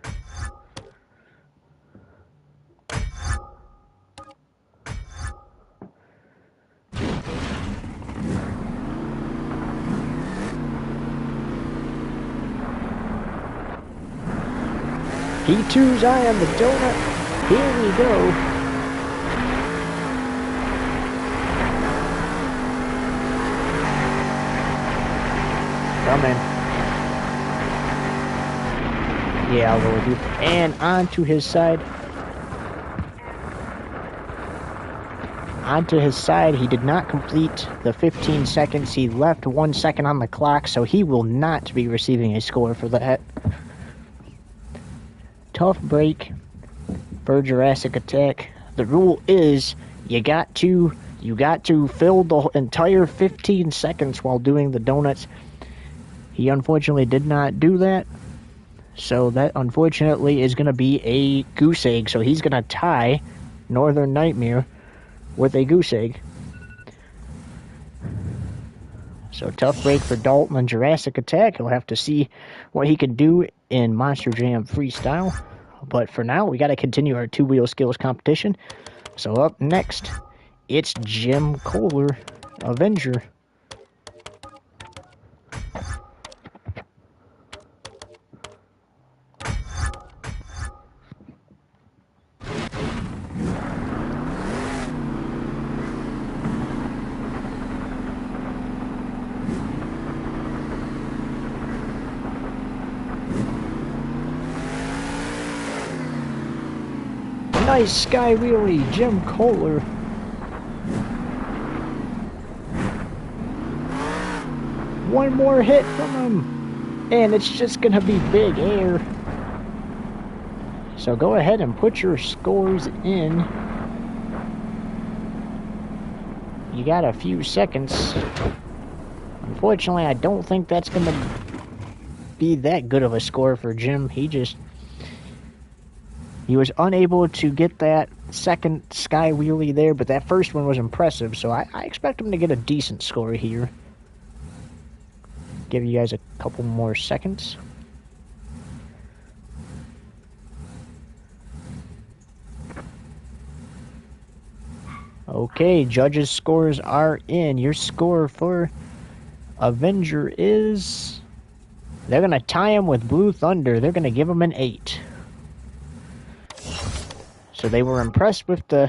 P2's Eye on the Donut. Here we go. Come in. Yeah, I'll go with you. And onto his side. Onto his side. He did not complete the 15 seconds. He left 1 second on the clock, so he will not be receiving a score for that. Tough break for Jurassic Attack. The rule is you got to fill the entire 15 seconds while doing the donuts. He unfortunately did not do that, so that unfortunately is going to be a goose egg. So he's going to tie Northern Nightmare with a goose egg. So tough break for Dalton and Jurassic Attack. He'll have to see what he can do in Monster Jam Freestyle. But for now, we got to continue our two-wheel skills competition. So up next, it's Jim Kohler, Avenger. Nice Sky Wheelie, Jim Kohler. One more hit from him, and it's just gonna be big air. So go ahead and put your scores in. You got a few seconds. Unfortunately, I don't think that's gonna be that good of a score for Jim. He was unable to get that second Sky Wheelie there, but that first one was impressive, so I expect him to get a decent score here. Give you guys a couple more seconds. Okay, judges' scores are in. Your score for Avenger is... They're going to tie him with Blue Thunder. They're going to give him an 8. So they were impressed with the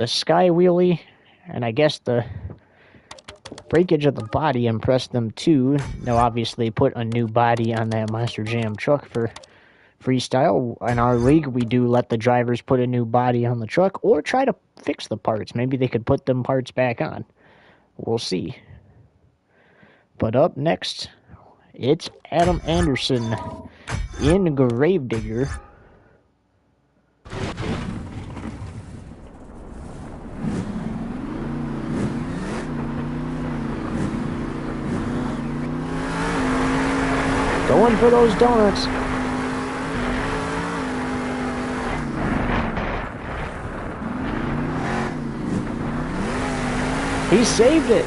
Sky Wheelie, and I guess the breakage of the body impressed them too. They'll obviously put a new body on that Monster Jam truck for freestyle. In our league, we do let the drivers put a new body on the truck or try to fix the parts. Maybe they could put them parts back on. We'll see. But up next, it's Adam Anderson in Gravedigger. Going for those donuts. He saved it.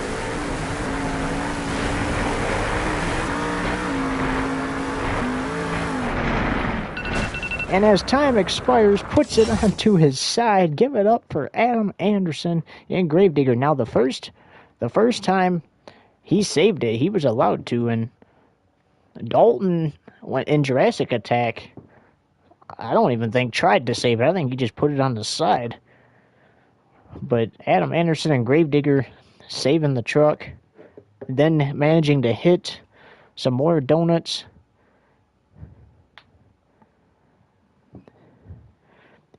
And as time expires, puts it onto his side. Give it up for Adam Anderson in Gravedigger. Now the first time he saved it, he was allowed to, and Dalton went in Jurassic Attack. I don't even think tried to save it. I think he just put it on the side. But Adam Anderson and Gravedigger saving the truck, then managing to hit some more donuts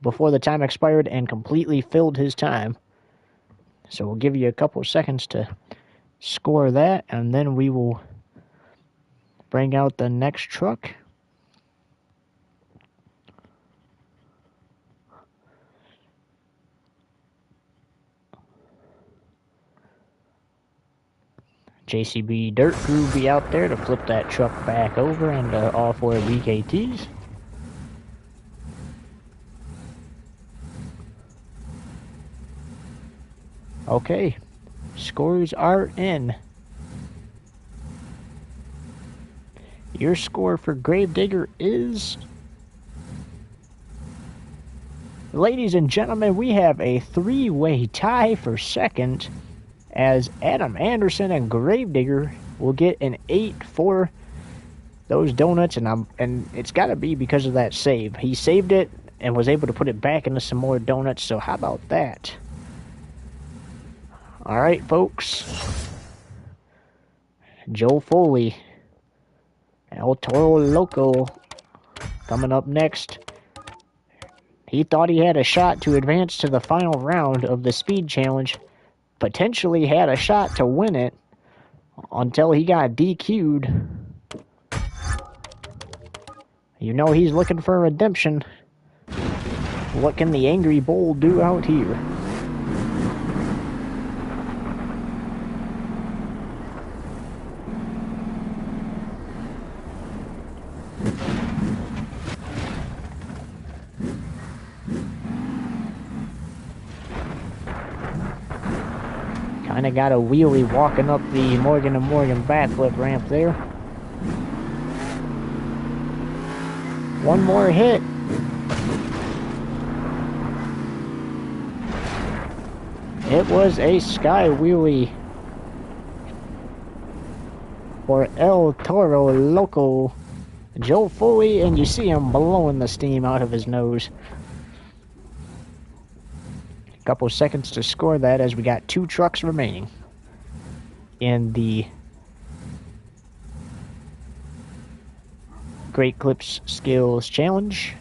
before the time expired and completely filled his time. So we'll give you a couple of seconds to score that, and then we will bring out the next truck. JCB Dirt Crew be out there to flip that truck back over and all 4 BKTs. Okay, scores are in. Your score for Gravedigger is... Ladies and gentlemen, we have a 3-way tie for second, as Adam Anderson and Gravedigger will get an 8 for those donuts, and it's got to be because of that save. He saved it and was able to put it back into some more donuts, so how about that? All right, folks. Joe Foley, El Toro Loco, coming up next. He thought he had a shot to advance to the final round of the speed challenge, potentially had a shot to win it, until he got DQ'd. You know he's looking for redemption. What can the Angry Bull do out here? Kinda got a wheelie walking up the Morgan & Morgan backflip ramp there. One more hit. It was a sky wheelie for El Toro Loco, Joe Foley, and you see him blowing the steam out of his nose. Couple seconds to score that, as we got 2 trucks remaining in the Great Clips Skills Challenge.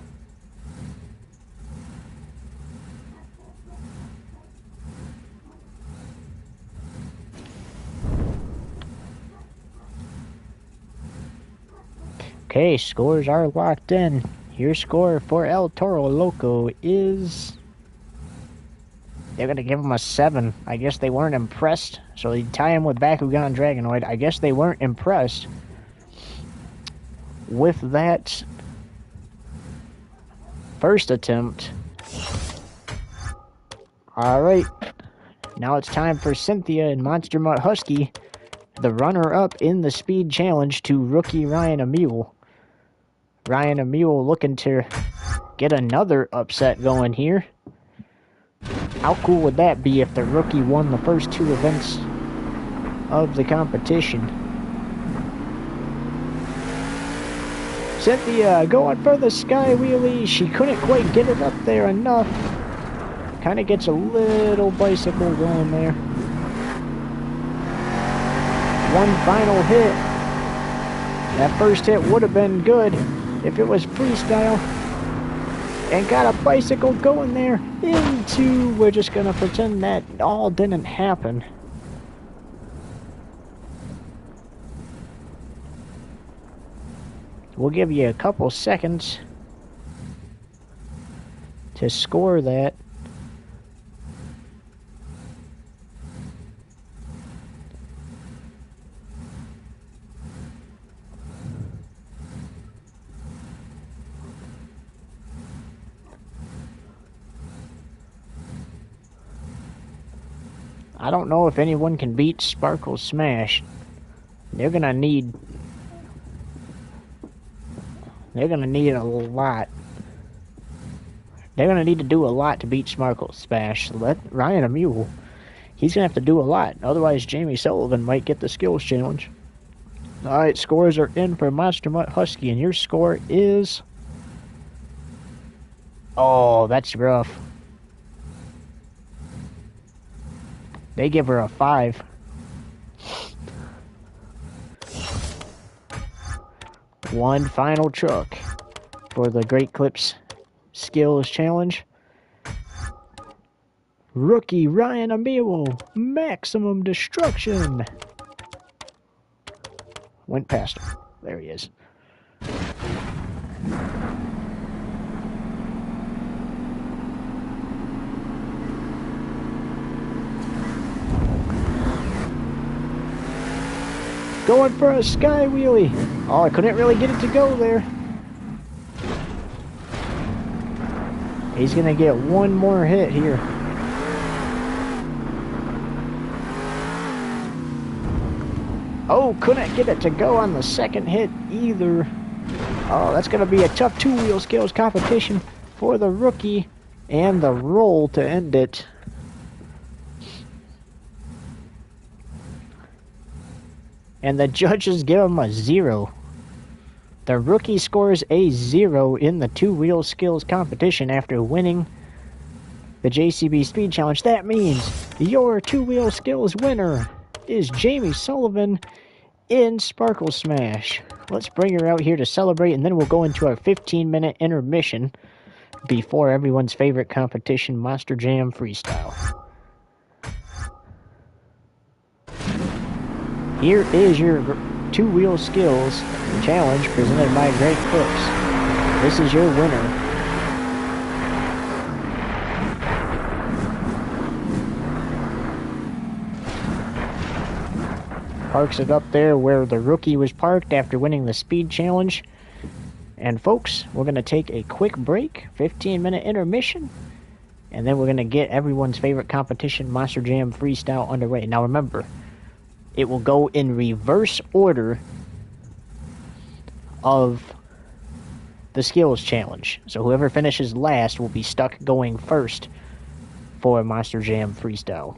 Okay, scores are locked in. Your score for El Toro Loco is... They're going to give him a 7. I guess they weren't impressed. So they tie him with Bakugan Dragonoid. I guess they weren't impressed with that first attempt. Alright. Now it's time for Cynthia and Monster Mutt Husky, the runner-up in the Speed Challenge, to rookie Ryan Emil. Ryan Emil looking to get another upset going here. How cool would that be if the rookie won the first 2 events of the competition? Cynthia going for the sky wheelie. She couldn't quite get it up there enough. Kind of gets a little bicycle going there. One final hit. That first hit would have been good if it was freestyle. And got a bicycle going there into... We're just going to pretend that all didn't happen. We'll give you a couple seconds to score that. I don't know if anyone can beat Sparkle Smash. They're gonna need a lot. They're gonna need to do a lot to beat Sparkle Smash. So let Ryan Emil, he's gonna have to do a lot. Otherwise, Jamie Sullivan might get the skills challenge. Alright, scores are in for Monster Mutt Husky, and your score is... Oh, that's rough. They give her a 5. One final truck for the Great Clips Skills Challenge. Rookie Ryan Emil, Maximum Destruction. Went past him. there he is. Going for a sky wheelie. Oh, I couldn't really get it to go there. He's going to get one more hit here. Oh, couldn't get it to go on the second hit either. Oh, that's going to be a tough two-wheel skills competition for the rookie and the roll to end it. And the judges give him a 0. The rookie scores a 0 in the two-wheel skills competition after winning the JCB Speed Challenge. That means your two-wheel skills winner is Jamie Sullivan in Sparkle Smash. Let's bring her out here to celebrate, and then we'll go into our 15-minute intermission before everyone's favorite competition, Monster Jam Freestyle. Here is your two-wheel skills challenge presented by Greg Clips. This is your winner. Parks it up there where the rookie was parked after winning the speed challenge. And folks, we're going to take a quick break, 15-minute intermission, and then we're going to get everyone's favorite competition, Monster Jam Freestyle, underway. Now remember, it will go in reverse order of the skills challenge. So whoever finishes last will be stuck going first for Monster Jam Freestyle.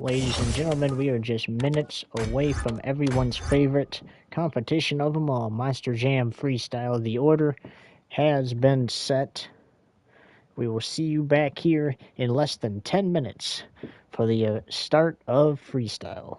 Ladies and gentlemen, we are just minutes away from everyone's favorite competition of them all, Monster Jam Freestyle. The order has been set. We will see you back here in less than 10 minutes for the start of Freestyle.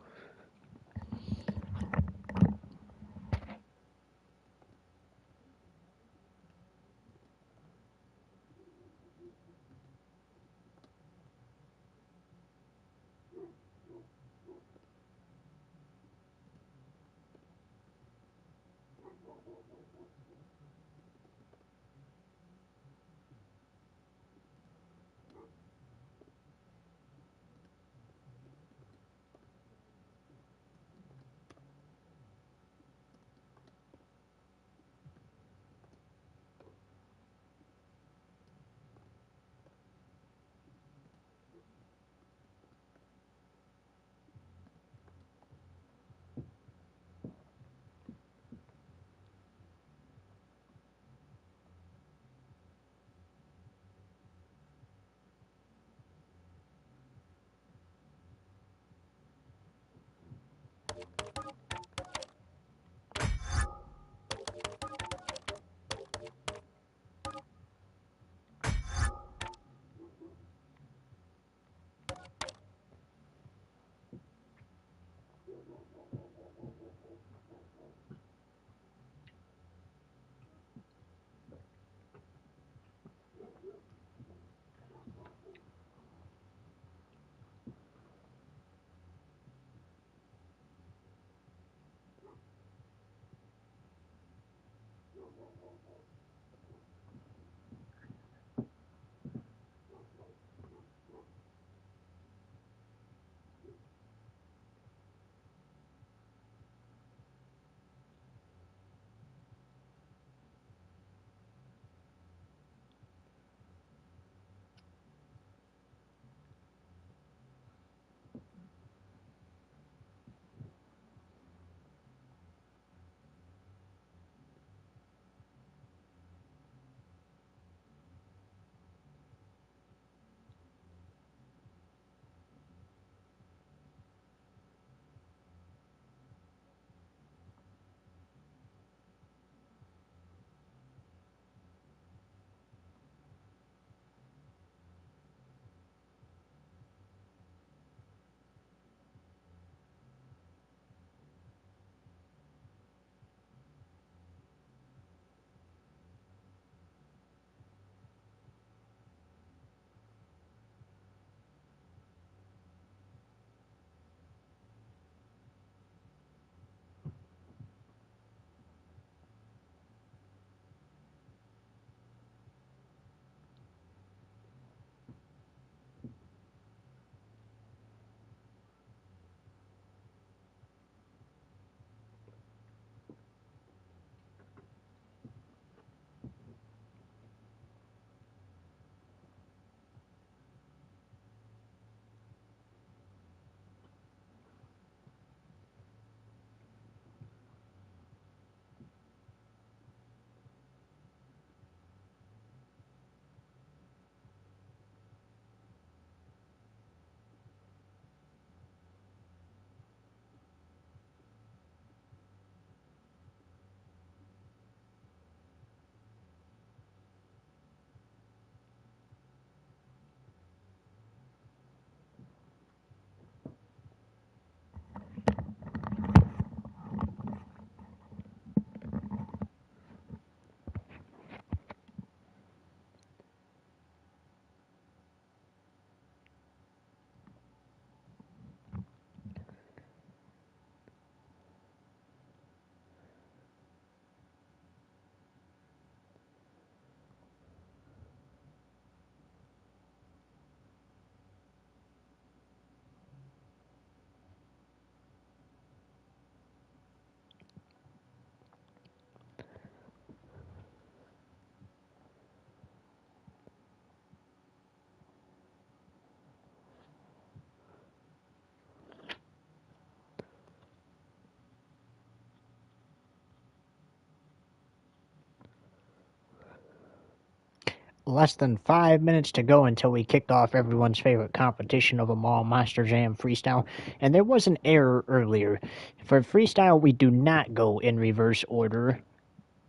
less than 5 minutes to go until we kicked off everyone's favorite competition of them all, Monster Jam Freestyle. And there was an error earlier. For Freestyle, we do not go in reverse order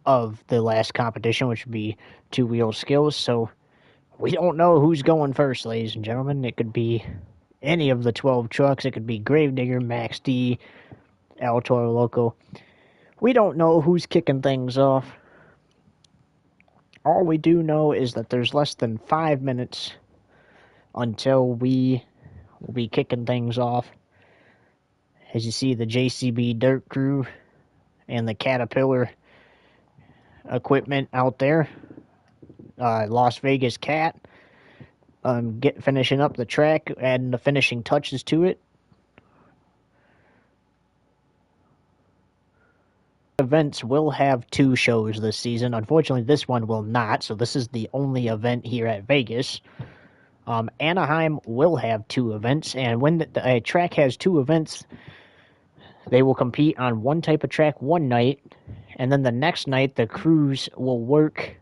of the last competition, which would be two-wheel skills. So we don't know who's going first, ladies and gentlemen. It could be any of the 12 trucks. It could be Gravedigger, Max D, El Toro Loco. We don't know who's kicking things off. All we do know is that there's less than 5 minutes until we will be kicking things off. As you see, the JCB Dirt Crew and the Caterpillar equipment out there. Las Vegas Cat finishing up the track, adding the finishing touches to it. Events will have 2 shows this season. Unfortunately, this one will not, so this is the only event here at Vegas. Anaheim will have 2 events, and when a track has 2 events, they will compete on one type of track one night, and then the next night the crews will work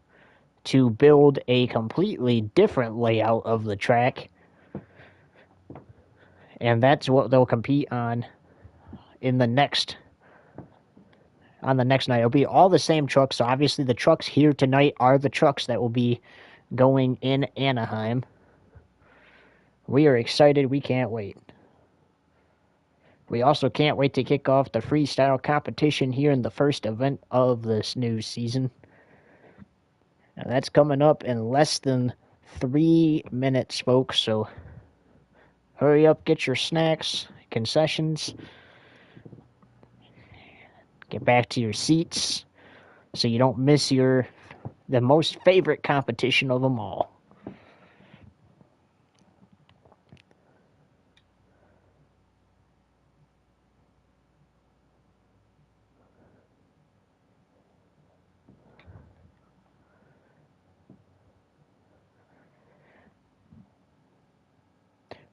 to build a completely different layout of the track, and that's what they'll compete on in the next night. It'll be all the same trucks, so obviously the trucks here tonight are the trucks that will be going in Anaheim. We are excited. We can't wait. We also can't wait to kick off the freestyle competition here in the first event of this new season. Now that's coming up in less than 3 minutes, folks, so hurry up, get your snacks, concessions, get back to your seats so you don't miss the most favorite competition of them all.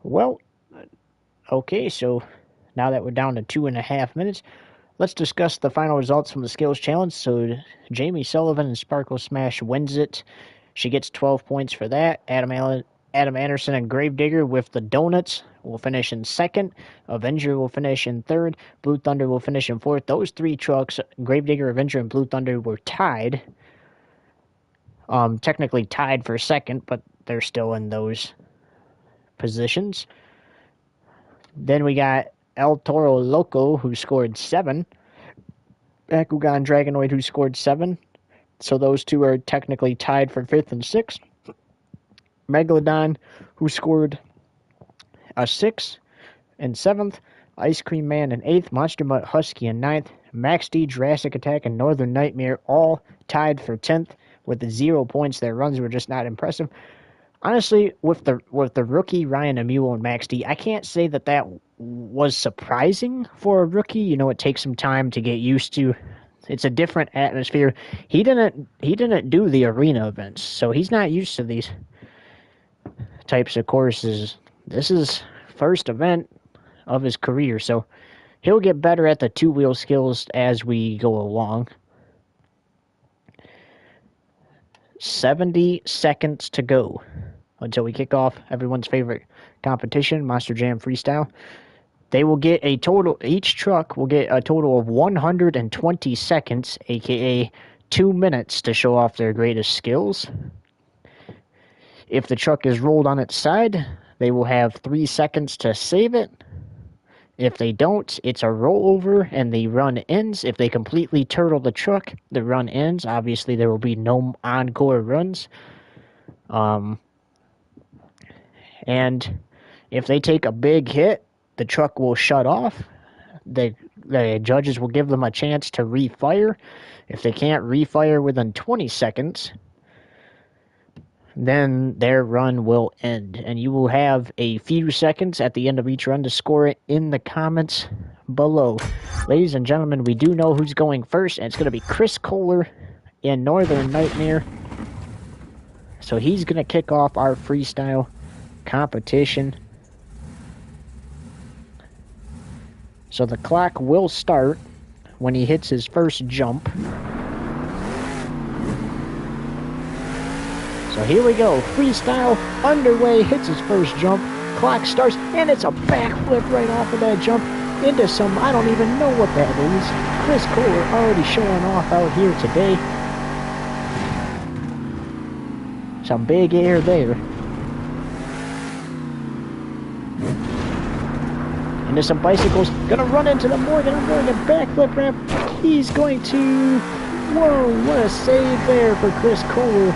Well, okay, so now that we're down to 2.5 minutes, let's discuss the final results from the Skills Challenge. So Jamie Sullivan and Sparkle Smash wins it. She gets 12 points for that. Adam Anderson and Gravedigger with the donuts will finish in second. Avenger will finish in third. Blue Thunder will finish in fourth. Those 3 trucks, Gravedigger, Avenger, and Blue Thunder, were tied. Technically tied for second, but they're still in those positions. Then we got El Toro Loco, who scored 7. Bakugan Dragonoid, who scored 7. So those 2 are technically tied for 5th and 6th. Megalodon, who scored a 6 in 7th. Ice Cream Man in 8th. Monster Mutt Husky in 9th. Max D, Jurassic Attack, and Northern Nightmare all tied for 10th with 0 points. Their runs were just not impressive. Honestly, with the rookie Ryan Amuel and Max D, I can't say that was surprising for a rookie. You know, it takes some time to get used to. It's a different atmosphere. He didn't do the arena events, so he's not used to these types of courses. This is first event of his career, so he'll get better at the 2-wheel skills as we go along. 70 seconds to go until we kick off everyone's favorite competition, Monster Jam Freestyle. They will get each truck will get a total of 120 seconds, aka 2 minutes, to show off their greatest skills. If the truck is rolled on its side, they will have 3 seconds to save it. If they don't, it's a rollover and the run ends. If they completely turtle the truck, the run ends. Obviously, there will be no encore runs. And if they take a big hit, the truck will shut off. The judges will give them a chance to refire. If they can't refire within 20 seconds, then their run will end. And you will have a few seconds at the end of each run to score it in the comments below. Ladies and gentlemen, we do know who's going first, and it's going to be Chris Kohler in Northern Nightmare. So he's going to kick off our freestyle competition. So the clock will start when he hits his first jump. So here we go. Freestyle underway, hits his first jump. Clock starts, and it's a backflip right off of that jump into some, I don't even know what that is. Chris Kohler already showing off out here today. Some big air there. Into some bicycles. Gonna run into the Morgan & Morgan backflip ramp. He's going to... Whoa, what a save there for Chris Kohler.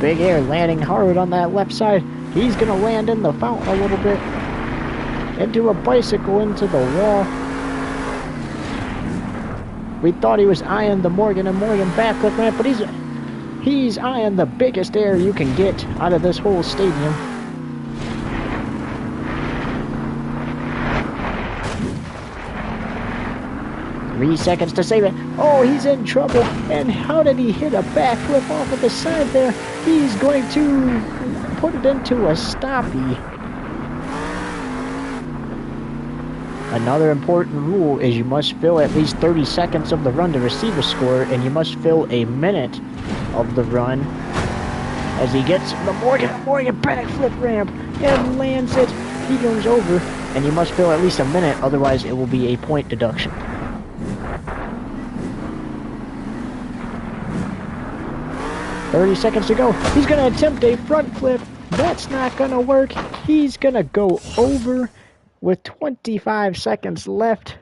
Big air landing hard on that left side. He's gonna land in the fountain a little bit. Into a bicycle into the wall. We thought he was eyeing the Morgan & Morgan backflip ramp, but he's eyeing the biggest air you can get out of this whole stadium. Three seconds to save it. Oh, he's in trouble. And how did he hit a backflip off of the side there? He's going to put it into a stoppie. Another important rule is you must fill at least 30 seconds of the run to receive a score, and you must fill a minute of the run as he gets the Morgan & Morgan backflip ramp and lands it. He goes over, and you must fill at least a minute, otherwise it will be a point deduction. $30 seconds to go. He's going to attempt a front flip. That's not going to work. He's going to go over with 25 seconds left.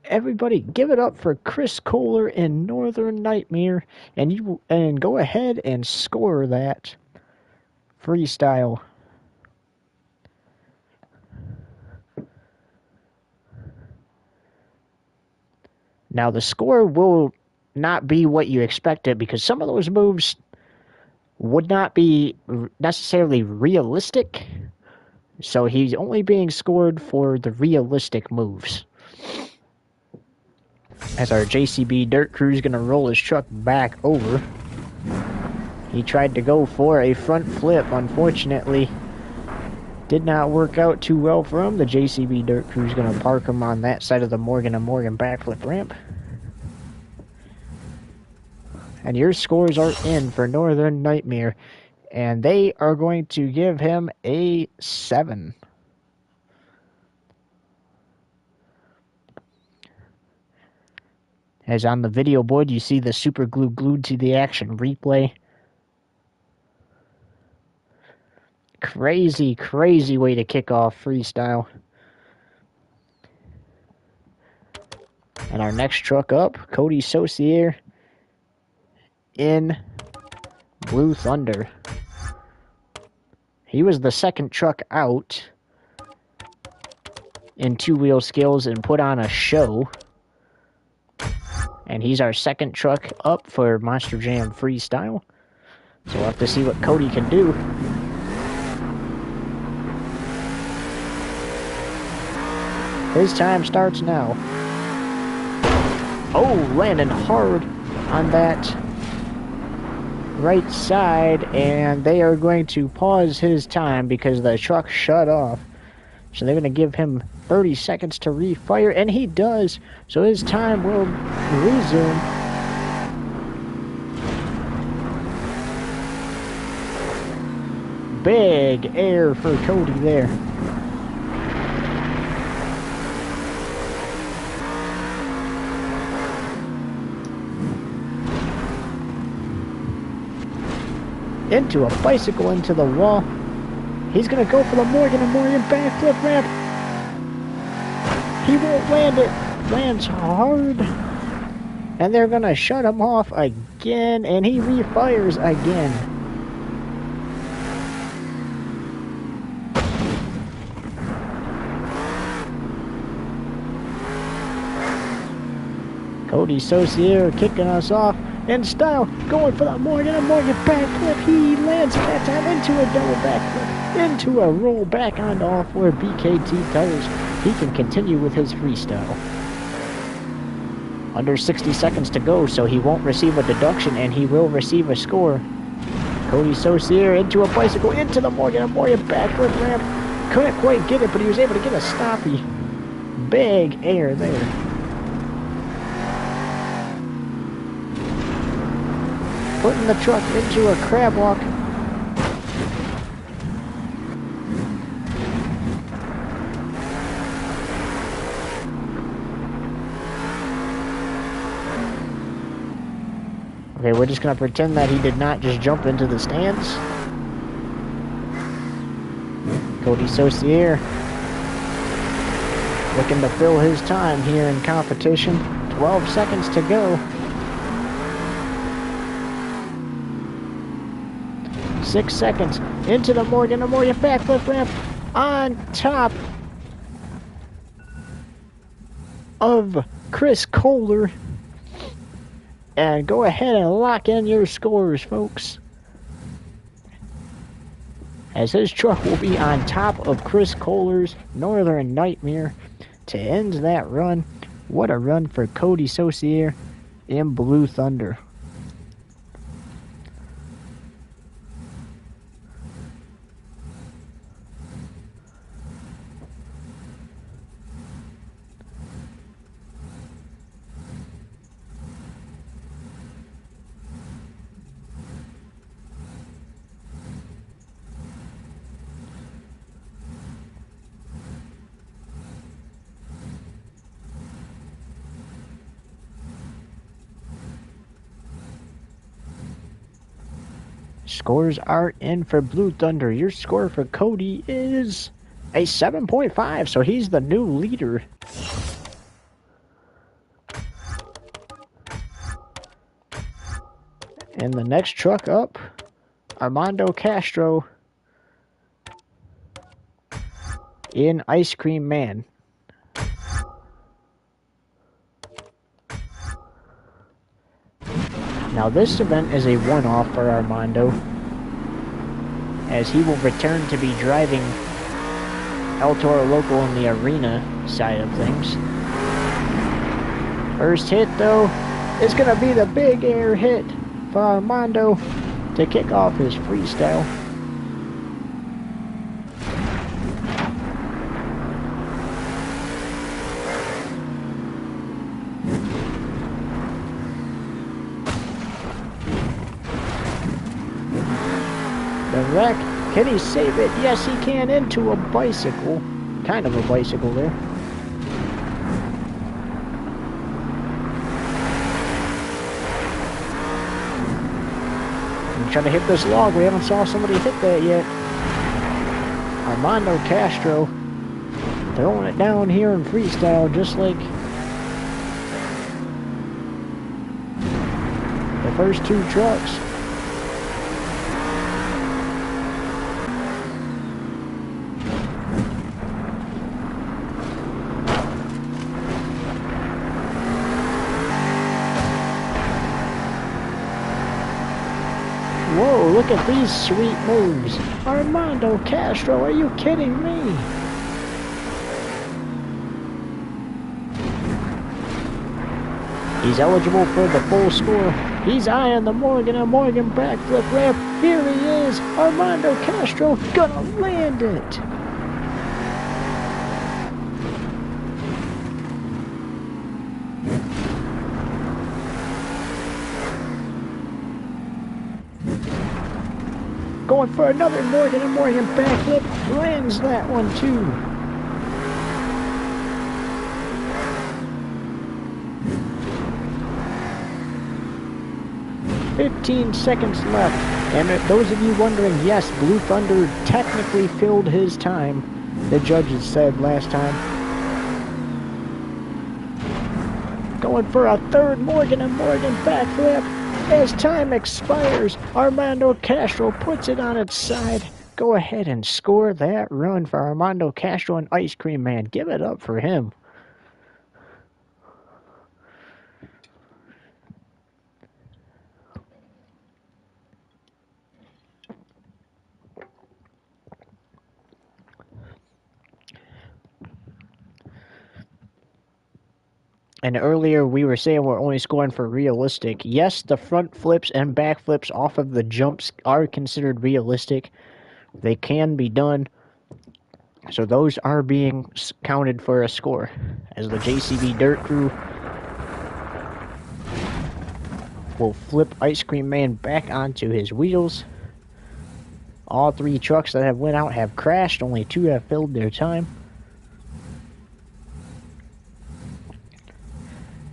Everybody give it up for Chris Kohler in Northern Nightmare, and go ahead and score that freestyle. Now the score will not be what you expected, because some of those moves would not be necessarily realistic. So he's only being scored for the realistic moves. As our JCB Dirt Crew is going to roll his truck back over. He tried to go for a front flip. Unfortunately, did not work out too well for him. The JCB Dirt Crew is going to park him on that side of the Morgan & Morgan backflip ramp. And your scores are in for Northern Nightmare. And they are going to give him a 7. As on the video board, you see the super glue glued to the action replay. Crazy, crazy way to kick off freestyle. And our next truck up, Cody Saucier in Blue Thunder. He was the second truck out in two-wheel skills and put on a show. And he's our second truck up for Monster Jam Freestyle. So we'll have to see what Cody can do. His time starts now. Oh, landing hard on that right side, and they are going to pause his time because the truck shut off. So they're going to give him 30 seconds to refire, and he does. So his time will resume. Big air for Cody there. Into a bicycle into the wall. He's going to go for the Morgan & Morgan backflip ramp. He won't land it. Lands hard. And they're going to shut him off again. And he refires again. Cody Saucier kicking us off. In style, going for the Morgan & Morgan backflip. He lands at that time into a double backflip, into a roll back onto all four BKT tires. He can continue with his freestyle. Under 60 seconds to go, so he won't receive a deduction, and he will receive a score. Cody Saucier into a bicycle, into the Morgan & Morgan backflip ramp. Couldn't quite get it, but he was able to get a stoppie. Big air there. putting the truck into a crab walk. Okay, we're just gonna pretend that he did not just jump into the stands. Cody Saucier looking to fill his time here in competition. 12 seconds to go. 6 seconds into the Morgan backflip ramp on top of Chris Kohler. And go ahead and lock in your scores, folks, as his truck will be on top of Chris Kohler's Northern Nightmare to end that run. What a run for Cody Saucier in Blue Thunder. Scores are in for Blue Thunder. Your score for Cody is a 7.5, so he's the new leader. And the next truck up, Armando Castro in Ice Cream Man. Now this event is a one-off for Armando, as he will return to be driving El Toro Loco in the arena side of things. First hit though is going to be the big air hit for Armando to kick off his freestyle. The wreck, can he save it? Yes, he can, into a bicycle. Kind of a bicycle there. I'm trying to hit this log. We haven't saw somebody hit that yet. Armando Castro throwing it down here in freestyle, just like the first two trucks. Whoa, look at these sweet moves. Armando Castro, are you kidding me? He's eligible for the full score. He's eyeing the Morgan & Morgan backflip ramp. Here he is. Armando Castro gonna land it. Going for another Morgan & Morgan backflip. Lands that one too. "15 seconds left." And those of you wondering, yes, Blue Thunder technically filled his time, the judges said last time. Going for a third Morgan & Morgan backflip. As time expires, Armando Castro puts it on its side. Go ahead and score that run for Armando Castro and Ice Cream Man. Give it up for him. And earlier we were saying we're only scoring for realistic. Yes, the front flips and back flips off of the jumps are considered realistic. They can be done. So those are being counted for a score. As the JCB Dirt Crew will flip Ice Cream Man back onto his wheels. All 3 trucks that have went out have crashed. Only 2 have filled their time.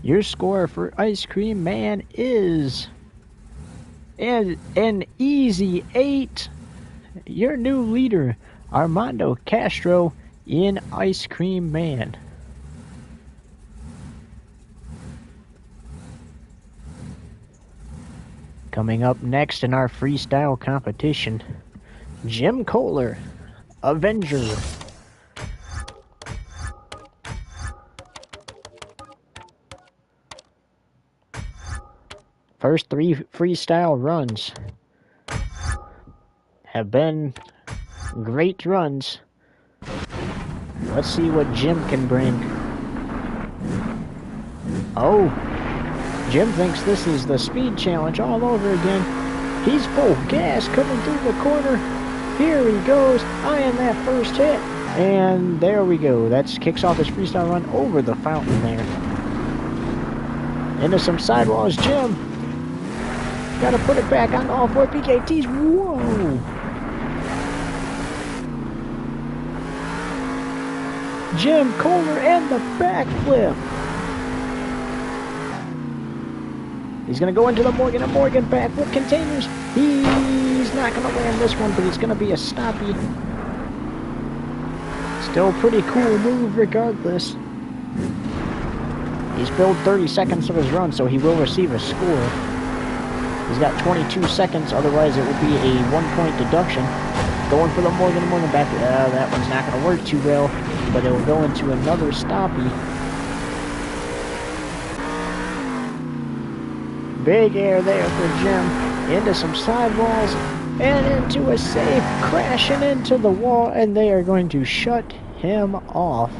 Your score for Ice Cream Man is an easy 8. Your new leader, Armando Castro, in Ice Cream Man. Coming up next in our freestyle competition, Jim Kohler, Avenger. First 3 freestyle runs have been great runs. Let's see what Jim can bring. Oh, Jim thinks this is the speed challenge all over again. He's full gas coming through the corner. Here he goes, eyeing that first hit. And there we go. That kicks off his freestyle run over the fountain there. Into some sidewalls, Jim. Gotta put it back on all 4 PKTs. Whoa! Jim Kohler and the backflip. He's going to go into the Morgan & Morgan backflip containers. He's not going to land this one, but it's going to be a stoppie. Still pretty cool move regardless. He's filled 30 seconds of his run, so he will receive a score. He's got 22 seconds, otherwise it would be a 1-point deduction. Going for the Morgan & Morgan back. That one's not going to work too well, but it will go into another stoppie. Big air there for Jim. Into some sidewalls and into a safe, crashing into the wall, and they are going to shut him off.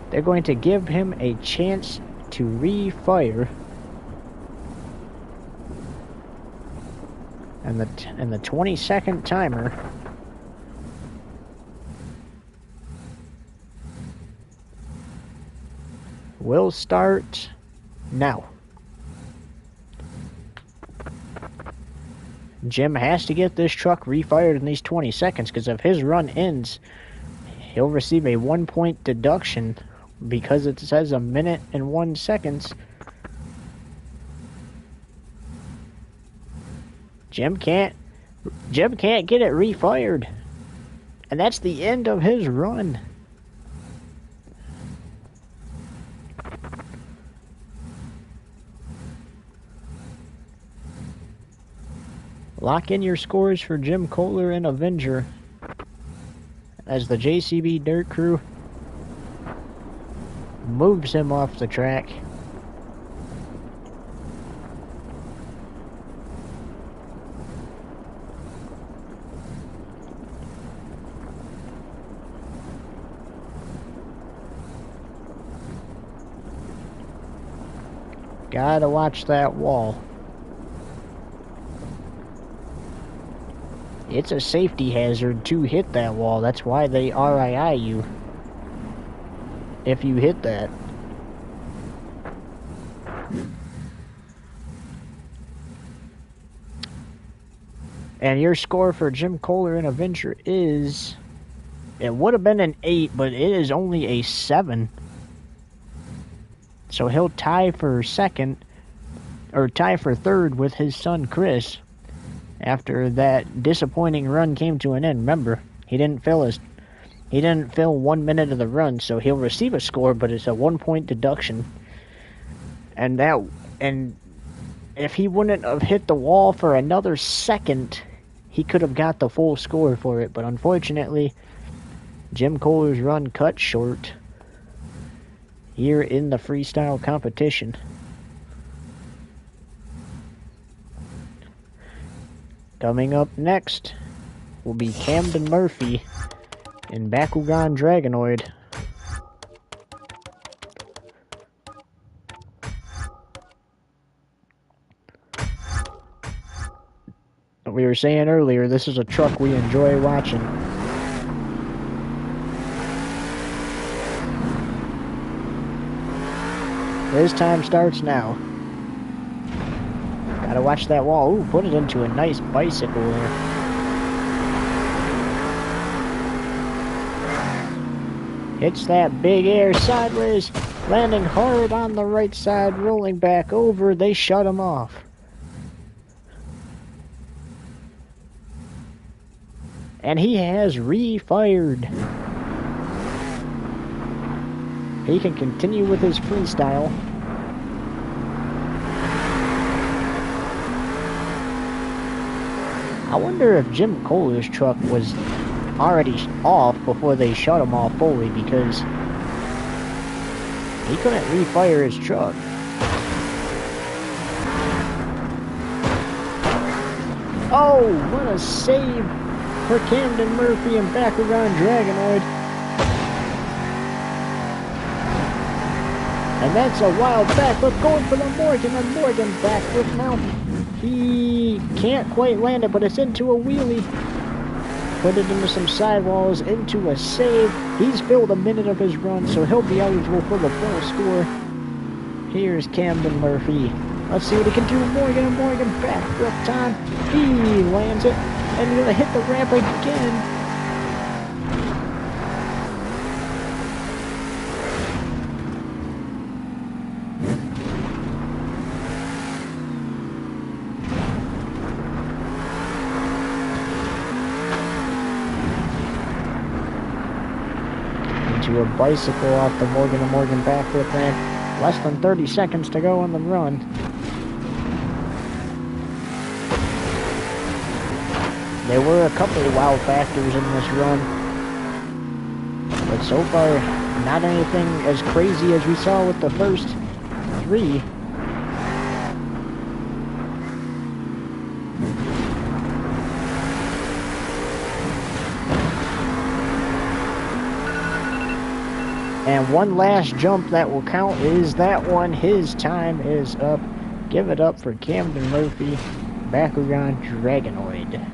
They're going to give him a chance to refire. And the 20-second timer will start now. Jim has to get this truck refired in these 20 seconds, because if his run ends, he'll receive a 1-point deduction because it says 1 minute and 1 second. Jim can't get it refired. And that's the end of his run. Lock in your scores for Jim Kohler and Avenger as the JCB Dirt Crew moves him off the track. Gotta watch that wall. It's a safety hazard to hit that wall. That's why they RII you if you hit that. And your score for Jim Kohler and Avenger is... It would have been an 8, but it is only a 7. So he'll tie for second, or tie for third with his son Chris. After that disappointing run came to an end. Remember, he didn't fill 1 minute of the run, so he'll receive a score, but it's a 1-point deduction. And if he wouldn't have hit the wall for another second, he could have got the full score for it. But unfortunately, Jim Kohler's run cut short here in the freestyle competition. Coming up next will be Camden Murphy in Bakugan Dragonoid. We were saying earlier, this is a truck we enjoy watching. His time starts now. Gotta watch that wall. Ooh, put it into a nice bicycle there. Hits that big air sideways, landing hard on the right side, rolling back over. They shut him off. And he has refired. He can continue with his freestyle. I wonder if Jim Kohler's truck was already off before they shut him off fully, because he couldn't refire his truck. Oh, what a save for Camden Murphy and Bakugan Dragonoid. And that's a wild backflip going for the Morgan, and Morgan backflip now. He can't quite land it, but it's into a wheelie. Put it into some sidewalls, into a save. He's filled a minute of his run, so he'll be eligible for the full score. Here's Camden Murphy. Let's see what he can do. Morgan and Morgan backflip time. He lands it, and he's gonna hit the ramp again. Into a bicycle off the Morgan and Morgan backflip ramp. Less than 30 seconds to go on the run. There were a couple of wow factors in this run, but so far, not anything as crazy as we saw with the first three. And one last jump that will count is that one. His time is up. Give it up for Camden Murphy, Bakugan Dragonoid.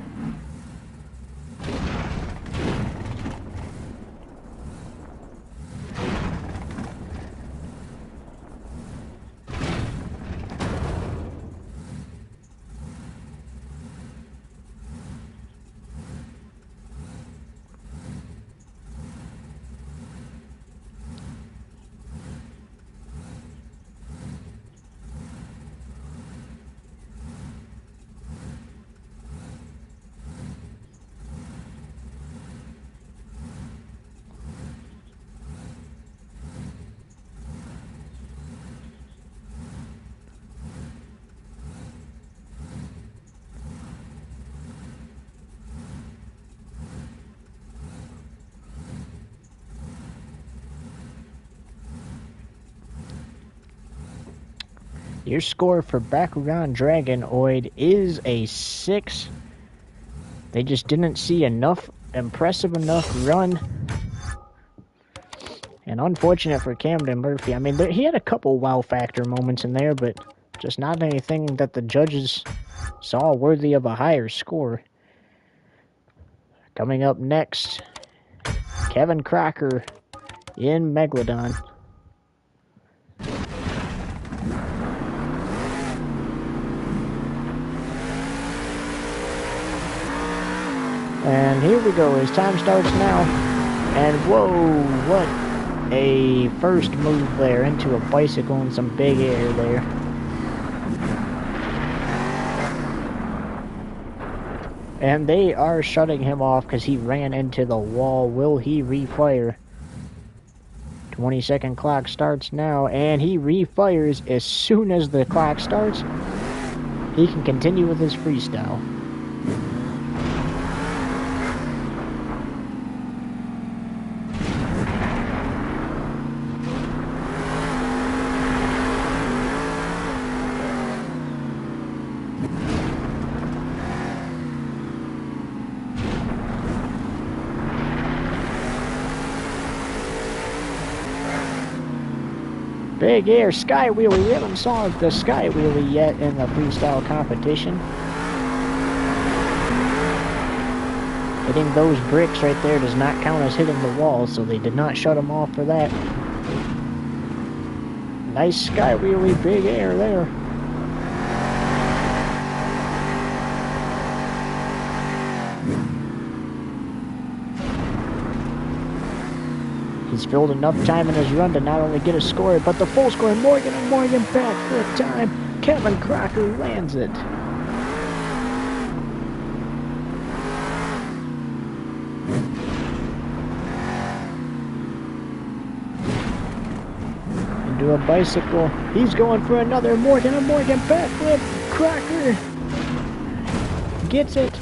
Your score for Bakugan Dragonoid is a 6. They just didn't see enough, impressive enough run. And unfortunate for Camden Murphy. I mean, he had a couple wow factor moments in there, but just not anything that the judges saw worthy of a higher score. Coming up next, Kevin Crocker in Megalodon. And here we go, his time starts now. And whoa, what a first move there into a bicycle and some big air there. And they are shutting him off because he ran into the wall. Will he refire? 20-second clock starts now, and he refires as soon as the clock starts. He can continue with his freestyle. Big air sky wheelie. We haven't saw the sky wheelie yet in the freestyle competition. Hitting those bricks right there does not count as hitting the wall, so they did not shut him off for that. Nice sky wheelie, big air there. He's filled enough time in his run to not only get a score, but the full score. Morgan and Morgan backflip time. Kevin Crocker lands it. Into a bicycle. He's going for another Morgan and Morgan backflip. Crocker gets it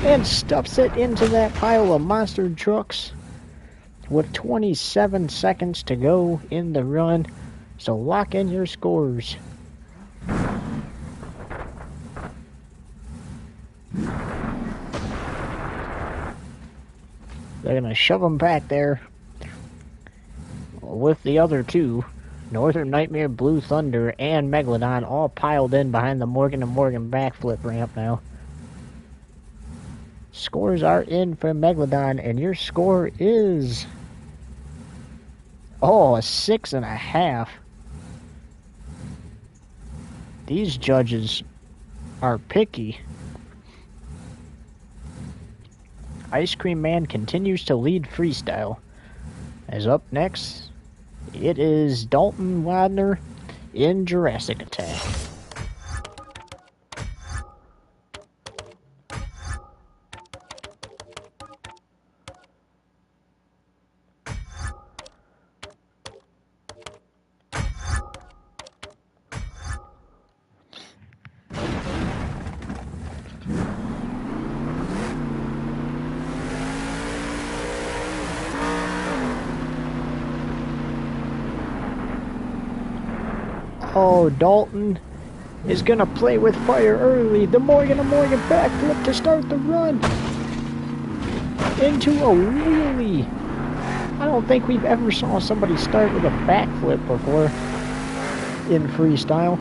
and stuffs it into that pile of monster trucks with 27 seconds to go in the run. So lock in your scores. They're going to shove them back there with the other two. Northern Nightmare, Blue Thunder, and Megalodon all piled in behind the Morgan and Morgan backflip ramp now. Scores are in for Megalodon, and your score is... oh, a 6.5. These judges are picky. Ice Cream Man continues to lead freestyle. As up next, it is Dalton Wadner in Jurassic Attack. Oh, Dalton is going to play with fire early. The Morgan and Morgan backflip to start the run. Into a wheelie. I don't think we've ever saw somebody start with a backflip before in freestyle.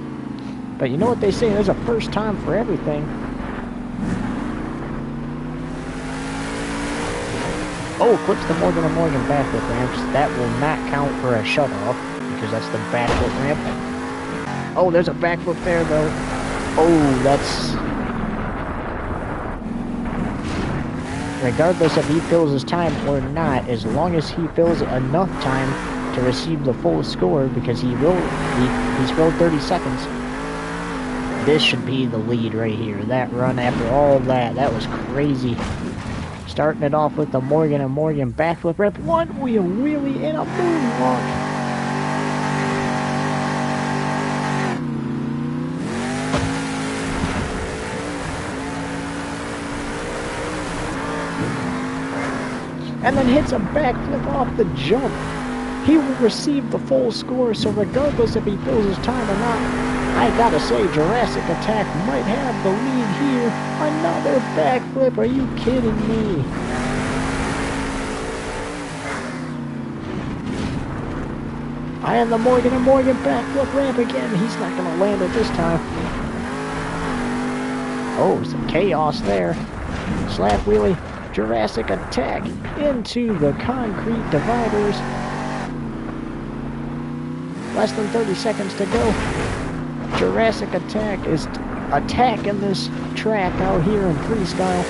But you know what they say, there's a first time for everything. Oh, clips the Morgan and Morgan backflip ramps. That will not count for a shutoff because that's the backflip ramp. Oh, there's a backflip there, though. Oh, that's... regardless if he fills his time or not, as long as he fills enough time to receive the full score, because he's filled 30 seconds. This should be the lead right here. That run after all that was crazy. Starting it off with the Morgan and Morgan backflip ramp. One wheel wheelie and a moonwalk. And then hits a backflip off the jump. He will receive the full score, so regardless if he fills his time or not, I gotta say Jurassic Attack might have the lead here. Another backflip, are you kidding me? And the Morgan and Morgan backflip ramp again. He's not gonna land it this time. Oh, some chaos there. Slap wheelie. Jurassic Attack into the concrete dividers. Less than 30 seconds to go. Jurassic Attack is attacking this track out here in freestyle.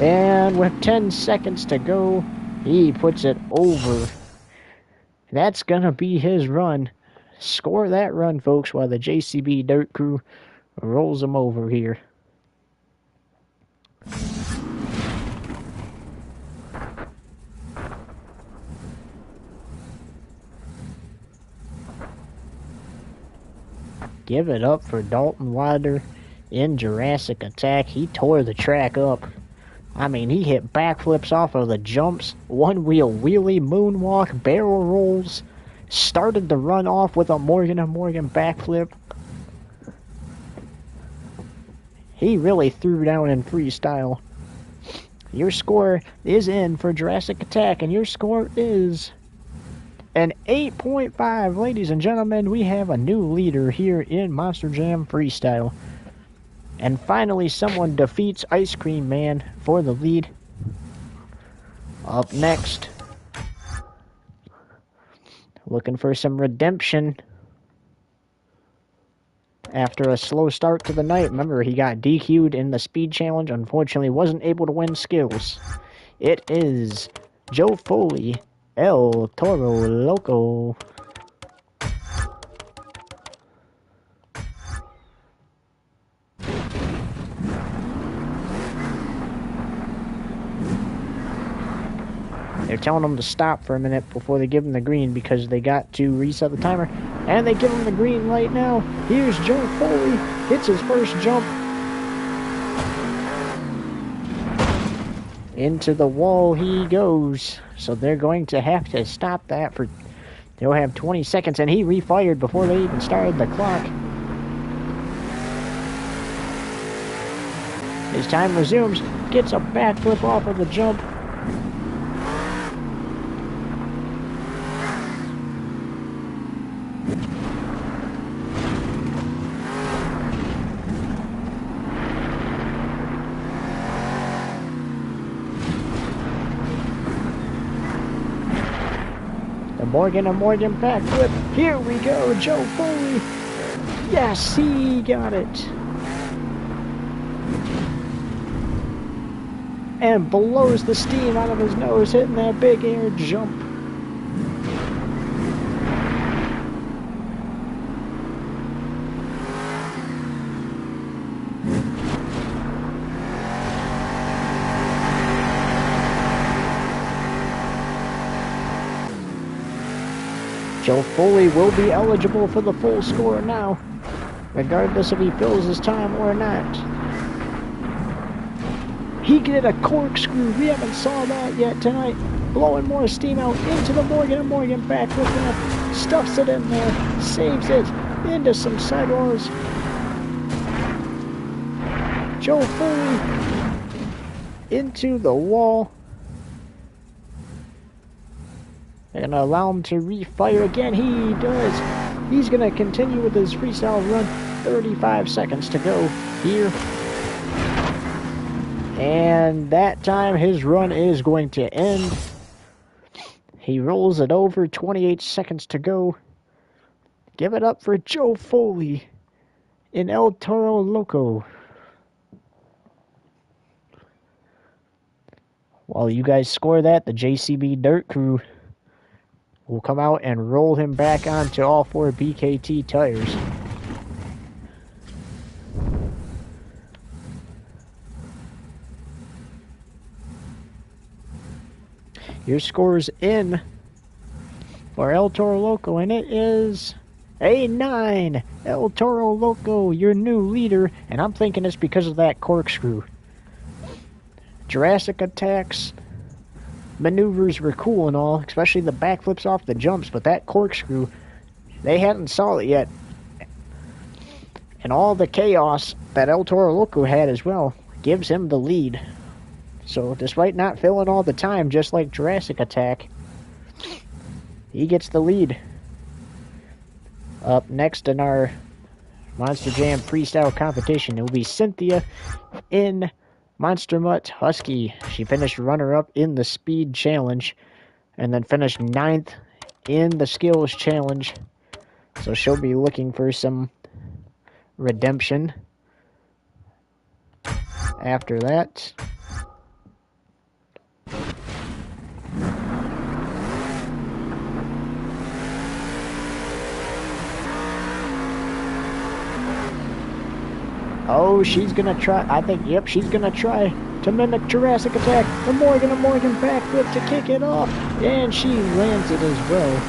And with 10 seconds to go, he puts it over. That's gonna be his run. Score that run, folks, while the JCB Dirt Crew rolls him over here. Give it up for Dalton Wilder in Jurassic Attack. He tore the track up. I mean, he hit backflips off of the jumps, one wheel wheelie, moonwalk, barrel rolls, started the run off with a Morgan and Morgan backflip. He really threw down in freestyle. Your score is in for Jurassic Attack, and your score is an 8.5. Ladies and gentlemen, we have a new leader here in Monster Jam Freestyle. And finally, someone defeats Ice Cream Man for the lead. Up next, looking for some redemption after a slow start to the night. Remember, he got DQ'd in the speed challenge. Unfortunately, wasn't able to win skills. It is Joe Foley, El Toro Loco. They're telling him to stop for a minute before they give him the green because they got to reset the timer. And they give him the green light now. Here's Joe Foley. Hits his first jump. Into the wall he goes. So they're going to have to stop that for... They'll have 20 seconds, and he refired before they even started the clock. His time resumes. Gets a backflip off of the jump. Morgan & Morgan backflip. Here we go, Joe Foley. Yes, he got it. And blows the steam out of his nose, hitting that big air jump. Joe Foley will be eligible for the full score now, regardless if he fills his time or not. He did a corkscrew. We haven't saw that yet tonight. Blowing more steam out into the Morgan & Morgan backflip. Stuffs it in there. Saves it into some sidewalls. Joe Foley into the wall. They're going to allow him to refire again. He does. He's going to continue with his freestyle run. 35 seconds to go here. And that time his run is going to end. He rolls it over. 28 seconds to go. Give it up for Joe Foley in El Toro Loco. While you guys score that, the JCB Dirt Crew will come out and roll him back onto all 4 BKT tires. Your score's in for El Toro Loco, and it is a 9. El Toro Loco, your new leader, and I'm thinking it's because of that corkscrew. Jurassic Attack's maneuvers were cool and all, especially the backflips off the jumps, but that corkscrew, they hadn't saw it yet. And all the chaos that El Toro Loco had as well gives him the lead. So despite not filling all the time, just like Jurassic Attack, he gets the lead. Up next in our Monster Jam freestyle competition, it will be Cynthia in Monster Mutt Husky. She finished runner-up in the Speed Challenge and then finished 9th in the Skills Challenge. So she'll be looking for some redemption after that. Oh, she's going to try. I think, yep, she's going to try to mimic Jurassic Attack. The Morgan & Morgan backflip to kick it off. And she lands it as well.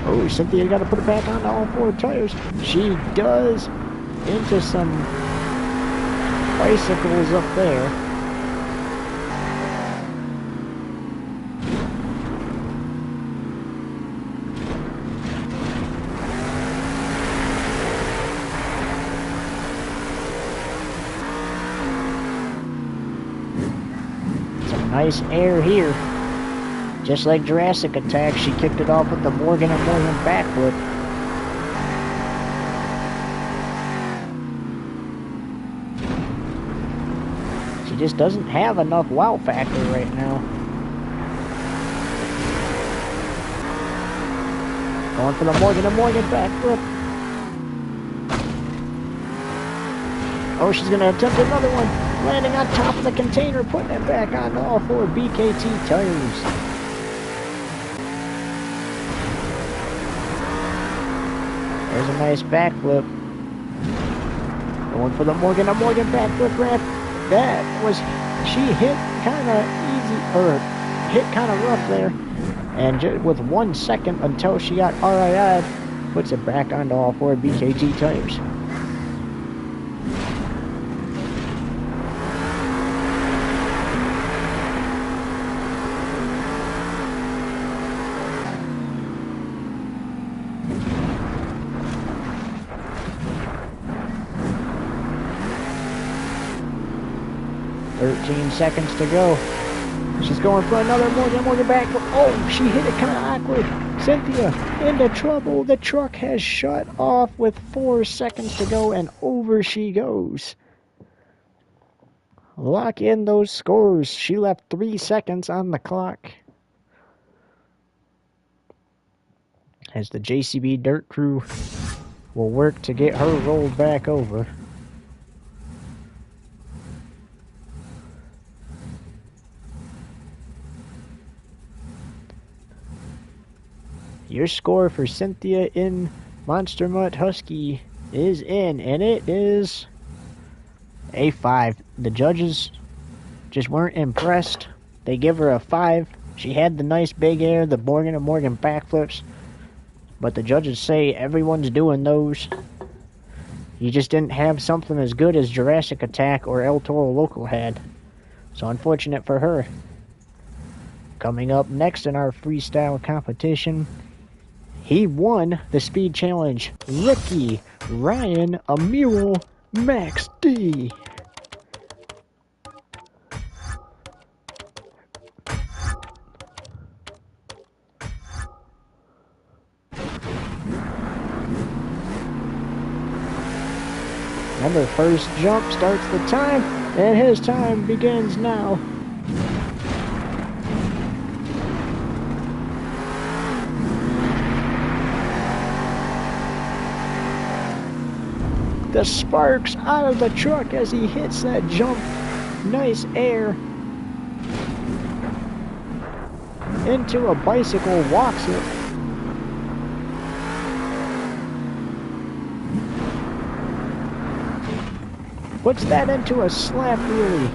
Oh, Cynthia got to put it back on all 4 tires. She does into some bicycles up there. Nice air here. Just like Jurassic Attack, she kicked it off with the Morgan & Morgan backflip. She just doesn't have enough wow factor right now. Going for the Morgan & Morgan backflip. Oh, she's going to attempt another one. Landing on top of the container, putting it back on all four BKT tires. There's a nice backflip. Going for the Morgan backflip ramp. That was, she hit kind of easy, or hit kind of rough there. And just with 1 second until she got RII'd, puts it back onto all four BKT tires. Seconds to go. She's going for another Morgan back. Oh, she hit it kind of awkward. Cynthia into trouble. The truck has shut off with 4 seconds to go, and over she goes. Lock in those scores. She left 3 seconds on the clock. As the JCB Dirt Crew will work to get her rolled back over. Your score for Cynthia in Monster Mutt Husky is in, and it is a 5. The judges just weren't impressed. They give her a 5. She had the nice big air, the Morgan and Morgan backflips, but the judges say everyone's doing those. You just didn't have something as good as Jurassic Attack or El Toro Loco had. So unfortunate for her. Coming up next in our freestyle competition, he won the Speed Challenge. Rookie Ryan Amiral Max D. Remember, first jump starts the time, and his time begins now. The sparks out of the truck as he hits that jump. Nice air. Into a bicycle, walks it. Puts that into a slap wheelie.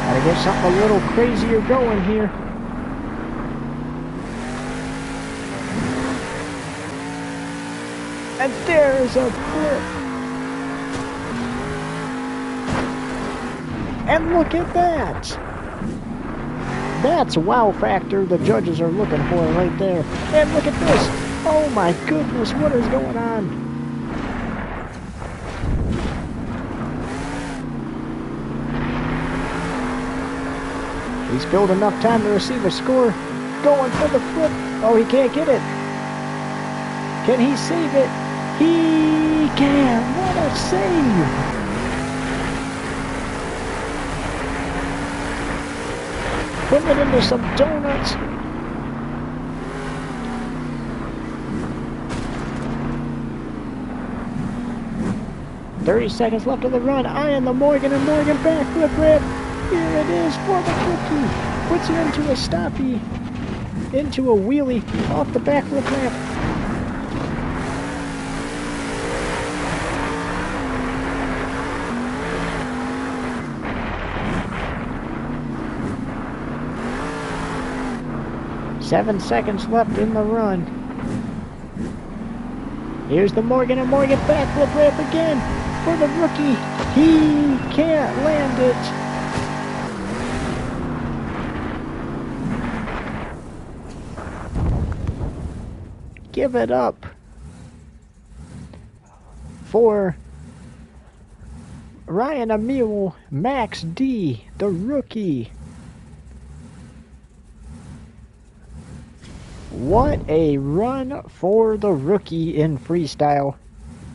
Gotta get something a little crazier going here. And there's a flip. And look at that. That's wow factor the judges are looking for right there. And look at this. Oh my goodness, what is going on? He's filled enough time to receive a score. Going for the flip. Oh, he can't get it. Can he save it? He can! What a save! Putting it into some donuts. "30 seconds left of the run. Eyeing the Morgan and Morgan backflip rip. Here it is for the cookie. Puts it into a stoppie. Into a wheelie off the backflip ramp. "7 seconds left in the run. Here's the Morgan and Morgan backflip ramp again for the rookie. He can't land it. Give it up for Ryan Amiral Max D, the rookie. What a run for the rookie in freestyle.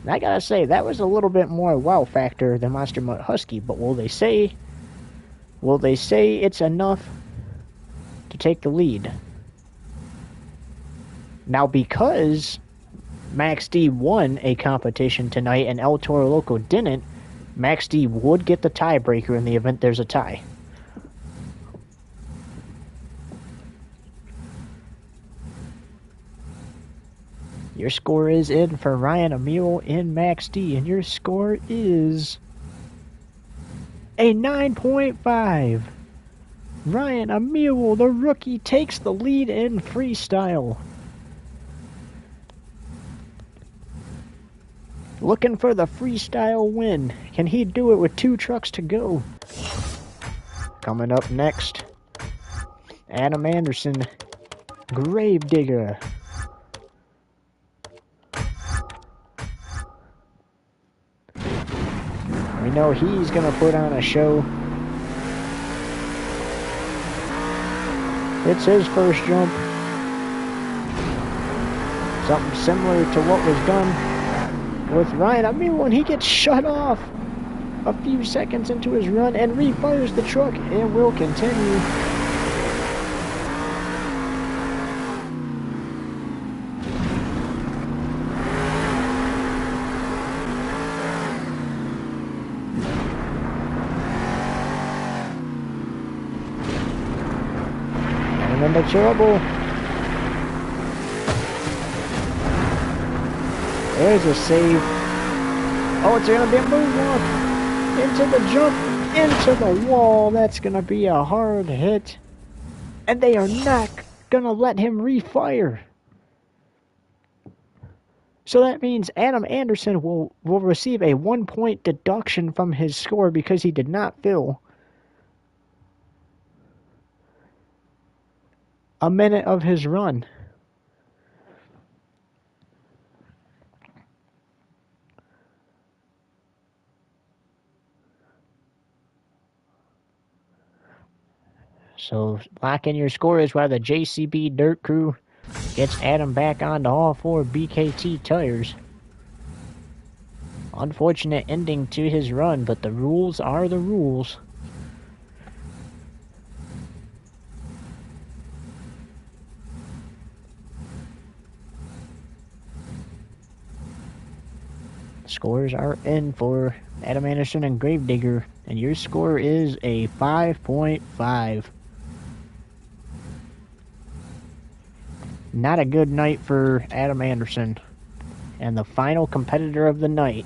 And I gotta say, that was a little bit more wow factor than Monster Mutt Husky, but will they say it's enough to take the lead? Now, because Max D won a competition tonight and El Toro Loco didn't, Max D would get the tiebreaker in the event there's a tie. Your score is in for Ryan Emil in Max D, and your score is a 9.5. Ryan Emil, the rookie, takes the lead in freestyle. Looking for the freestyle win. Can he do it with 2 trucks to go? Coming up next, Adam Anderson, Gravedigger. We know he's going to put on a show. It's his first jump. Something similar to what was done with Ryan. I mean, when he gets shut off a few seconds into his run and refires the truck, and will continue. And into trouble. There's a save. Oh, it's going to be a moonwalk. Into the jump, into the wall. That's going to be a hard hit. And they are not going to let him refire. So that means Adam Anderson will receive a 1-point deduction from his score because he did not fill a minute of his run. So lock in your scores while the JCB Dirt Crew gets Adam back onto all 4 BKT tires. Unfortunate ending to his run, but the rules are the rules. Scores are in for Adam Anderson and Gravedigger, and your score is a 5.5. Not a good night for Adam Anderson. And the final competitor of the night,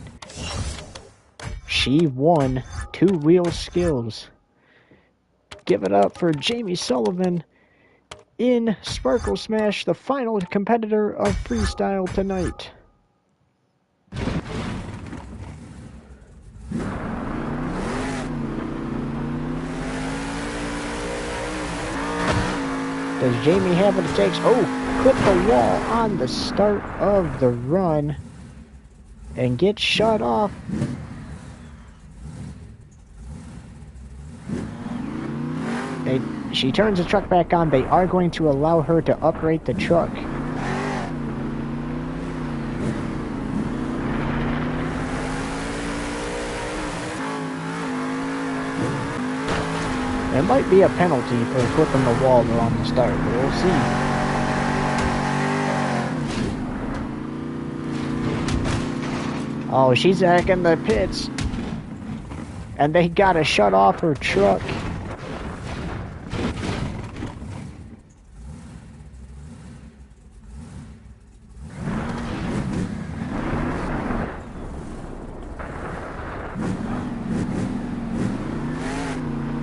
she won 2-wheel skills. Give it up for Jamie Sullivan in Sparkle Smash, the final competitor of freestyle tonight. Does Jamie have what it takes? Oh, clip the wall on the start of the run and get shut off. She turns the truck back on. They are going to allow her to uprate the truck. There might be a penalty for clipping the wall on the start, but we'll see. Oh, she's back in the pits. And they gotta shut off her truck.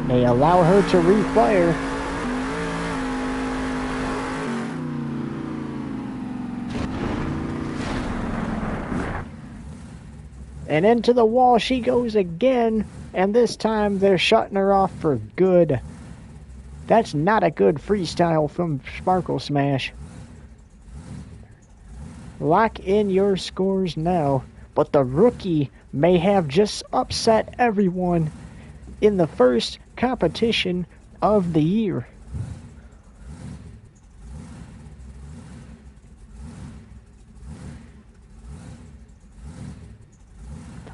They allow her to refire. And into the wall she goes again, and this time they're shutting her off for good. That's not a good freestyle from Sparkle Smash. Lock in your scores now, but the rookie may have just upset everyone in the first competition of the year.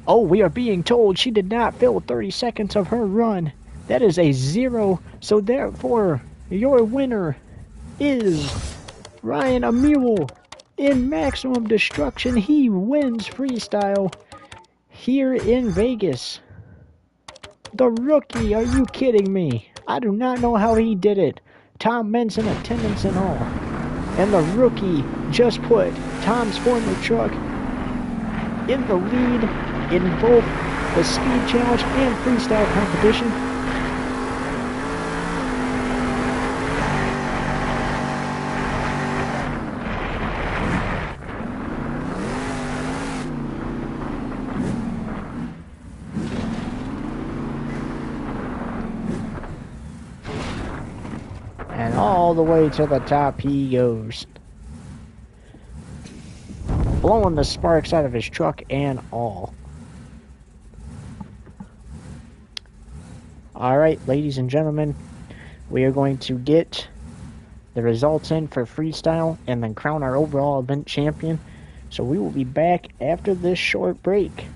Oh, we are being told she did not fill 30 seconds of her run. That is a 0, so therefore your winner is Ryan Emil. in Maximum Destruction. He wins freestyle here in Vegas. The Rookie, are you kidding me? I do not know how he did it. Tom Meents in attendance and all. And the Rookie just put Tom's former truck in the lead in both the Speed Challenge and Freestyle competition. And all the way to the top he goes. Blowing the sparks out of his truck and all. Alright, ladies and gentlemen, we are going to get the results in for freestyle and then crown our overall event champion. So we will be back after this short break.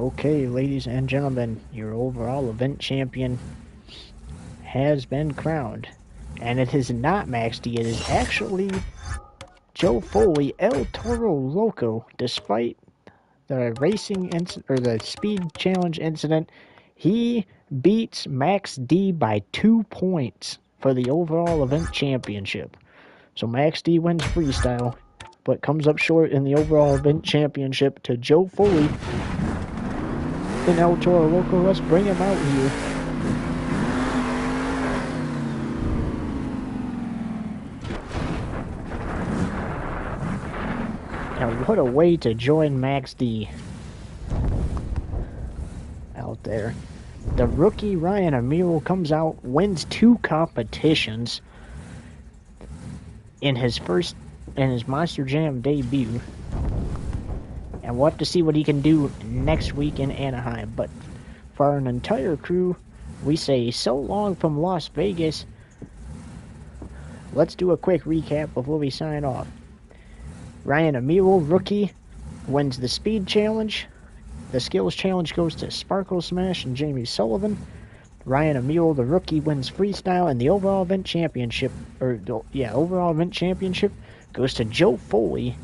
Okay, ladies and gentlemen, your overall event champion has been crowned. And it is not Max D, it is actually Joe Foley, El Toro Loco. Despite the the speed challenge incident, he beats Max D by 2 points for the overall event championship. So Max D wins freestyle, but comes up short in the overall event championship to Joe Foley in El Toro Loco. Let's bring him out here. And what a way to join Max D out there. The rookie Ryan Amiro comes out, wins 2 competitions in his Monster Jam debut. And we'll have to see what he can do next week in Anaheim. But for our entire crew, we say so long from Las Vegas. Let's do a quick recap before we sign off. Ryan Amiro, rookie, wins the speed challenge. The skills challenge goes to Sparkle Smash and Jamie Sullivan. Ryan Amiro, the rookie, wins freestyle, and the overall event championship, goes to Joe Foley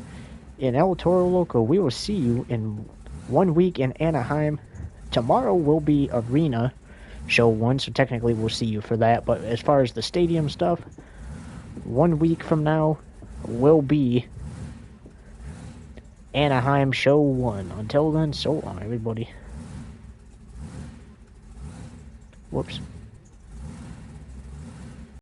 in El Toro Loco. We will see you in 1 week in Anaheim. Tomorrow will be Arena Show 1, so technically we'll see you for that. But as far as the stadium stuff, 1 week from now will be Anaheim Show 1. Until then, so long, everybody. Whoops.